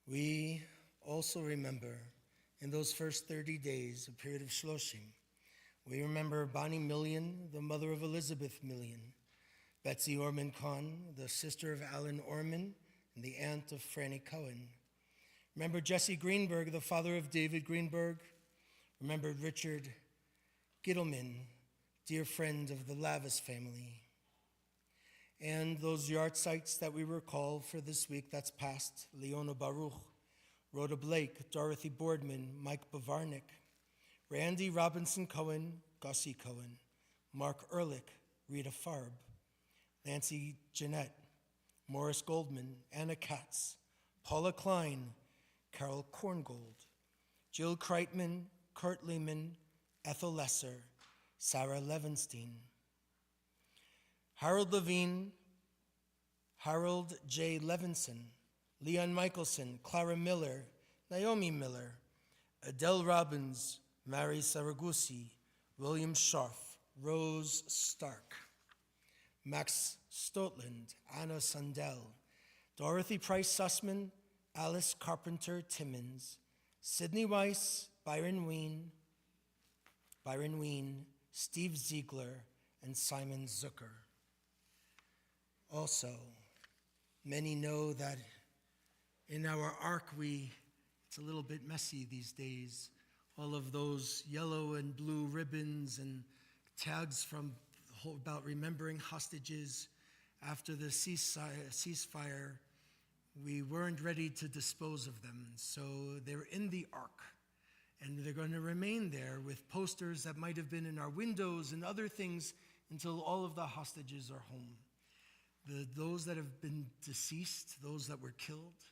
We also remember in those first 30 days, a period of Shloshim, we remember Bonnie Million, the mother of Elizabeth Million, Betsy Orman Kahn, the sister of Alan Orman, and the aunt of Franny Cohen. Remember Jesse Greenberg, the father of David Greenberg. Remember Richard Gittleman, dear friend of the Lavis family. And those yard sites that we recall for this week that's passed: Leona Baruch, Rhoda Blake, Dorothy Boardman, Mike Bavarnik, Randy Robinson Cohen, Gussie Cohen, Mark Ehrlich, Rita Farb, Nancy Jeanette, Morris Goldman, Anna Katz, Paula Klein, Carol Korngold, Jill Kreitman, Kurt Lehman, Ethel Lesser, Sarah Levenstein, Harold Levine, Harold J. Levinson, Leon Michelson, Clara Miller, Naomi Miller, Adele Robbins, Mary Saragusi, William Scharf, Rose Stark, Max Stotland, Anna Sundell, Dorothy Price Sussman, Alice Carpenter Timmons, Sidney Weiss, Byron Ween, Steve Ziegler, and Simon Zucker. Also, many know that in our ark it's a little bit messy these days. All of those yellow and blue ribbons and tags about remembering hostages after the ceasefire, we weren't ready to dispose of them. So they're in the ark, and they're going to remain there with posters that might have been in our windows and other things until all of the hostages are home. Those that have been deceased, those that were killed,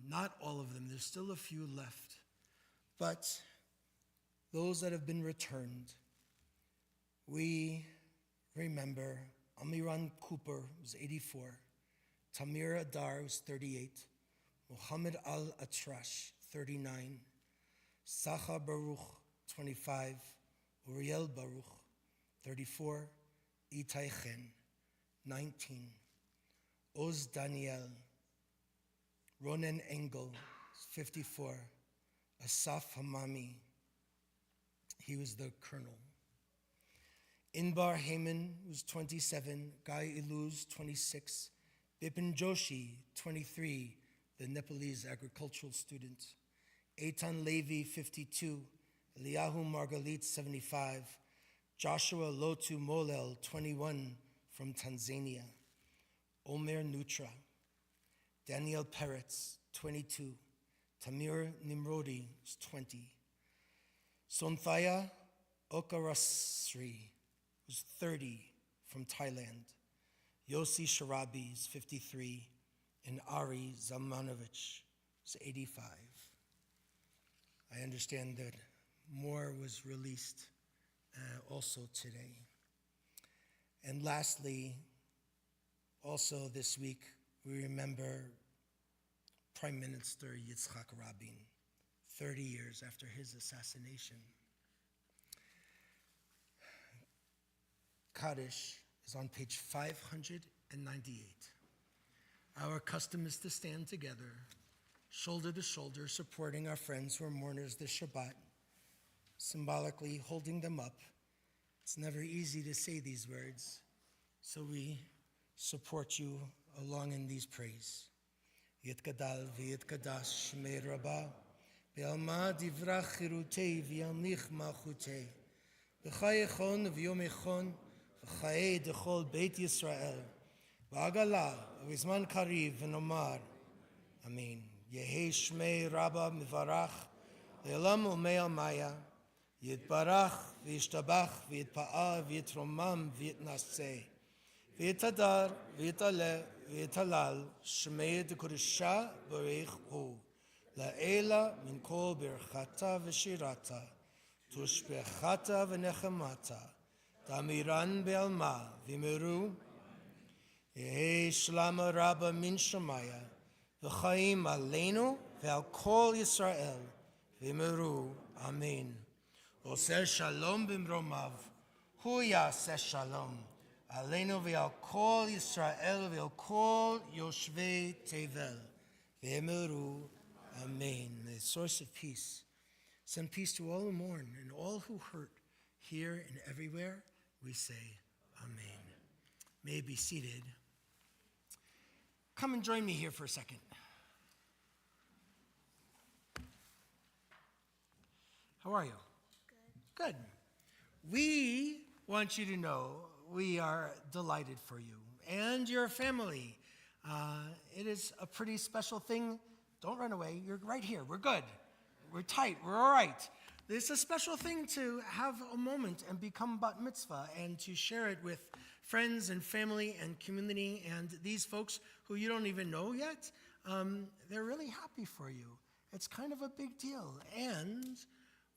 not all of them, there's still a few left. But those that have been returned, we remember Amiran Cooper, who's 84, Tamir Adar, who's 38, Muhammad Al-Atrash, 39, Sacha Baruch, 25, Uriel Baruch, 34, Itai Chen, 19, Oz Daniel, Ronen Engel, 54, Asaf Hamami, he was the colonel. Inbar Heyman, who's 27, Guy Iluz, 26, Bipin Joshi, 23, the Nepalese agricultural student, Eitan Levi, 52, Eliyahu Margalit, 75, Joshua Lotu Molel, 21, from Tanzania, Omer Nutra, Daniel Peretz, 22, Tamir Nimrodi, 20, Sonthaya Okarasri, who's 30, from Thailand, Yossi Sharabi is 53, and Ari Zamanovich is 85. I understand that more was released also today. And lastly, also this week, we remember Prime Minister Yitzhak Rabin, 30 years after his assassination. Kaddish is on page 598. Our custom is to stand together, shoulder to shoulder, supporting our friends who are mourners this Shabbat, symbolically holding them up. It's never easy to say these words, so we support you along in these praise. Yitkadal v'yitkadash shmei rabah, v'alma divrach chirutei v'yamlich malchutei, v'chayechon v'yomechon, v'chayei dechol Beit Yisrael, v'agala v'zman kariv v'nomar, Amen. Yehi shmei rabah mivarach, le'olam u'mei maya, Yitbarach v'yishtabach v'yitpa'al v'yitromam v'yitnaseh, v'yitadar v'yitaleh v'yitalal shmei d'kodesha barech hu, la'ela min kol birchata v'shirata, tushbechata v'nechemata, damiran be'alma v'meru, yehi shlama rabba min shamaya, v'chaim aleinu ve'al kol Yisrael, v'meru. Amen. Oseh shalom b'mromav, hu yaseh shalom, aleinu ve'al kol Yisrael ve'al kol yoshvei tevel, ve'emeru. Amen. The source of peace. Send peace to all who mourn and all who hurt, here and everywhere. We say, Amen. May be seated. Come and join me here for a second. How are you? Good. We want you to know we are delighted for you. and your family. It is a pretty special thing. Don't run away. You're right here. We're good. We're tight. We're all right. It's a special thing to have a moment and become bat mitzvah and to share it with friends and family and community. And these folks who you don't even know yet, they're really happy for you. It's kind of a big deal. And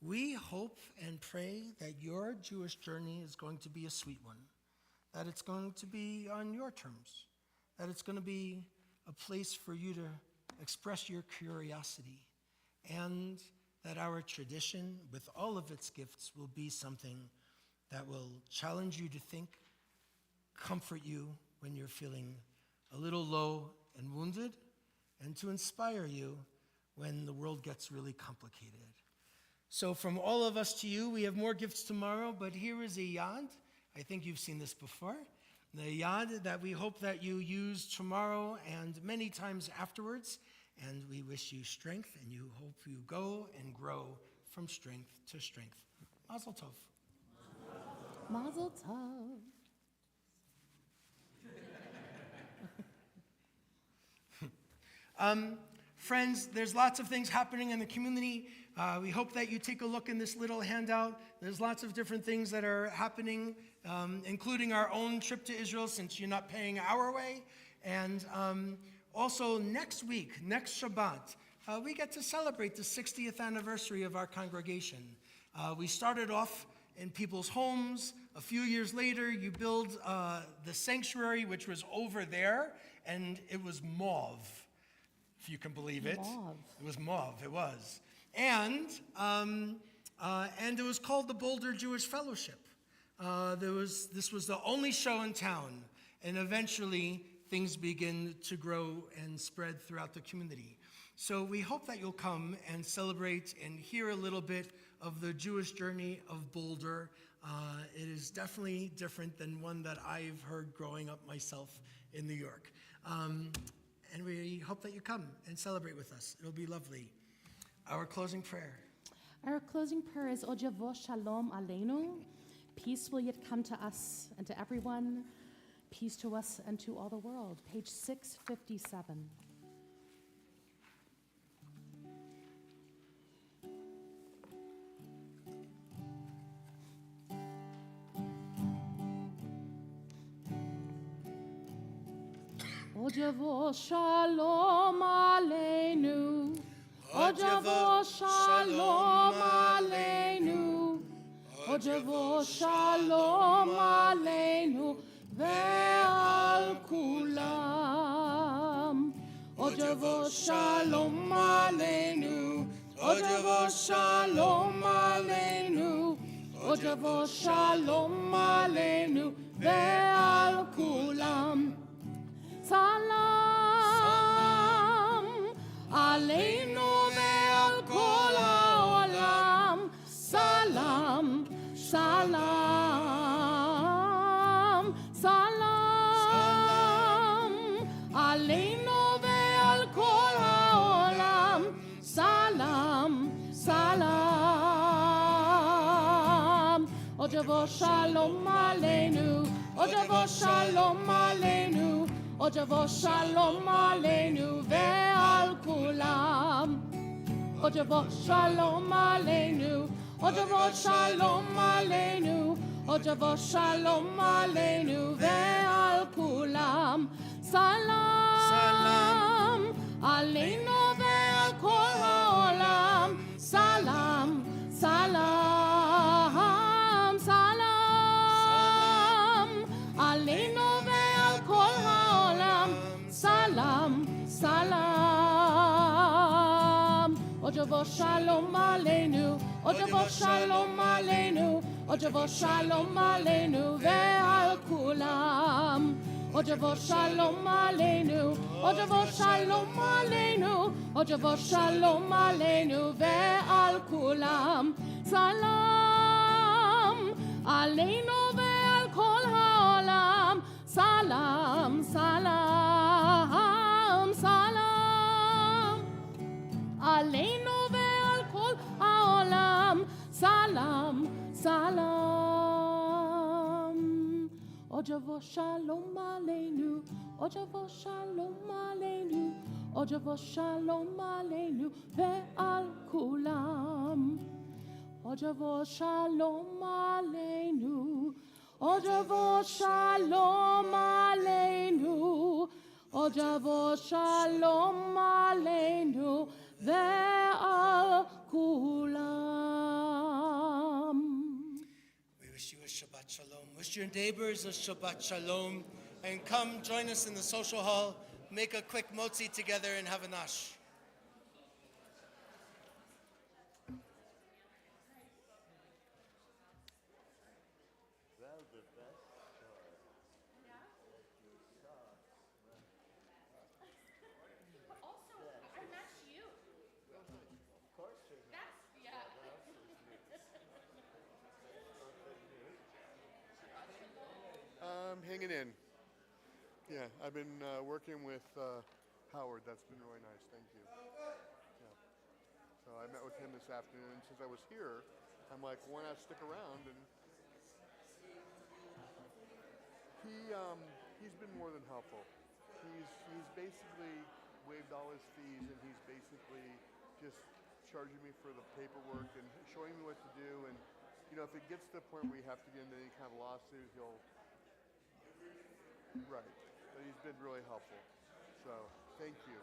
we hope and pray that your Jewish journey is going to be a sweet one, that it's going to be on your terms, that it's going to be a place for you to express your curiosity, and that our tradition, with all of its gifts, will be something that will challenge you to think, comfort you when you're feeling a little low and wounded, and to inspire you when the world gets really complicated. So from all of us to you, we have more gifts tomorrow, but here is a yad. I think you've seen this before. The yad that we hope that you use tomorrow and many times afterwards. And we wish you strength, and you hope you go and grow from strength to strength. Mazel tov. Mazel tov. Friends, there's lots of things happening in the community. We hope that you take a look in this little handout. There's lots of different things that are happening, including our own trip to Israel, since you're not paying our way. And also next week, next Shabbat, we get to celebrate the 60th anniversary of our congregation. We started off in people's homes. A few years later, you build the sanctuary, which was over there, and it was mauve, if you can believe it. Mauve. It was mauve, it was. And it was called the Boulder Jewish Fellowship. This was the only show in town, and eventually things begin to grow and spread throughout the community. So we hope that you'll come and celebrate and hear a little bit of the Jewish journey of Boulder. It is definitely different than one that I've heard growing up myself in New York. And we hope that you come and celebrate with us. It'll be lovely. Our closing prayer. Our closing prayer is Od Yavo Shalom Aleinu. Peace will yet come to us and to everyone. Peace to us and to all the world. Page 657. Od Yavo Shalom Aleinu. Od Yavo Shalom Aleinu. Od Yavo Shalom Aleinu. Ve'al kulam. Od Yavo Shalom Aleinu. Od Yavo Shalom Aleinu. Od Yavo Shalom Aleinu. Ve'al kulam. Salam Aleinu ve'al kol ha'olam. Salam, salam, salam Aleinu ve'al kol ha'olam. Salam, salam. Od Yavo Shalom Aleinu. Od Yavo Shalom Aleinu. Od Yavo Shalom Aleinu ve'al kulam. Od Yavo Shalom Aleinu. Od Yavo Shalom Aleinu. Od Yavo Shalom Aleinu ve'al kulam. Salam Aleinu ve'al kol ha'olam. Salam, salam, salam Aleinu ve'al kol ha'olam. Salam, salam. Od Yavo Shalom Aleinu. Od Yavo Shalom Aleinu. Od Yavo Shalom Aleinu ve'al kulam. Od Yavo Shalom Aleinu. Od Yavo Shalom Aleinu. Od Yavo Shalom Aleinu ve'al kulam. Salam Aleinu ve'al kol ha'olam. Salam, salam, salam Aleinu ve'al kol ha'olam. Salam, salam. Ojavo Shalom Aleinu, Ojavo Shalom Aleinu, Ojavo Shalom Aleinu, Ve'al Kulam. Ojavo Shalom Aleinu, Ojavo Shalom Aleinu, Ojavo Shalom Aleinu, Ve'al Kulam. We wish you a Shabbat Shalom. Wish your neighbors a Shabbat Shalom. And come join us in the social hall. Make a quick motzi together and have a nash. Hanging in. Yeah, I've been working with Howard. That's been really nice. Thank you. Yeah. So I met with him this afternoon. Since I was here, I'm like, why not stick around? And he's been more than helpful. He's basically waived all his fees, and he's basically just charging me for the paperwork and showing me what to do. And if it gets to the point where you have to get into any kind of lawsuit, he'll. Right. But he's been really helpful. So, thank you.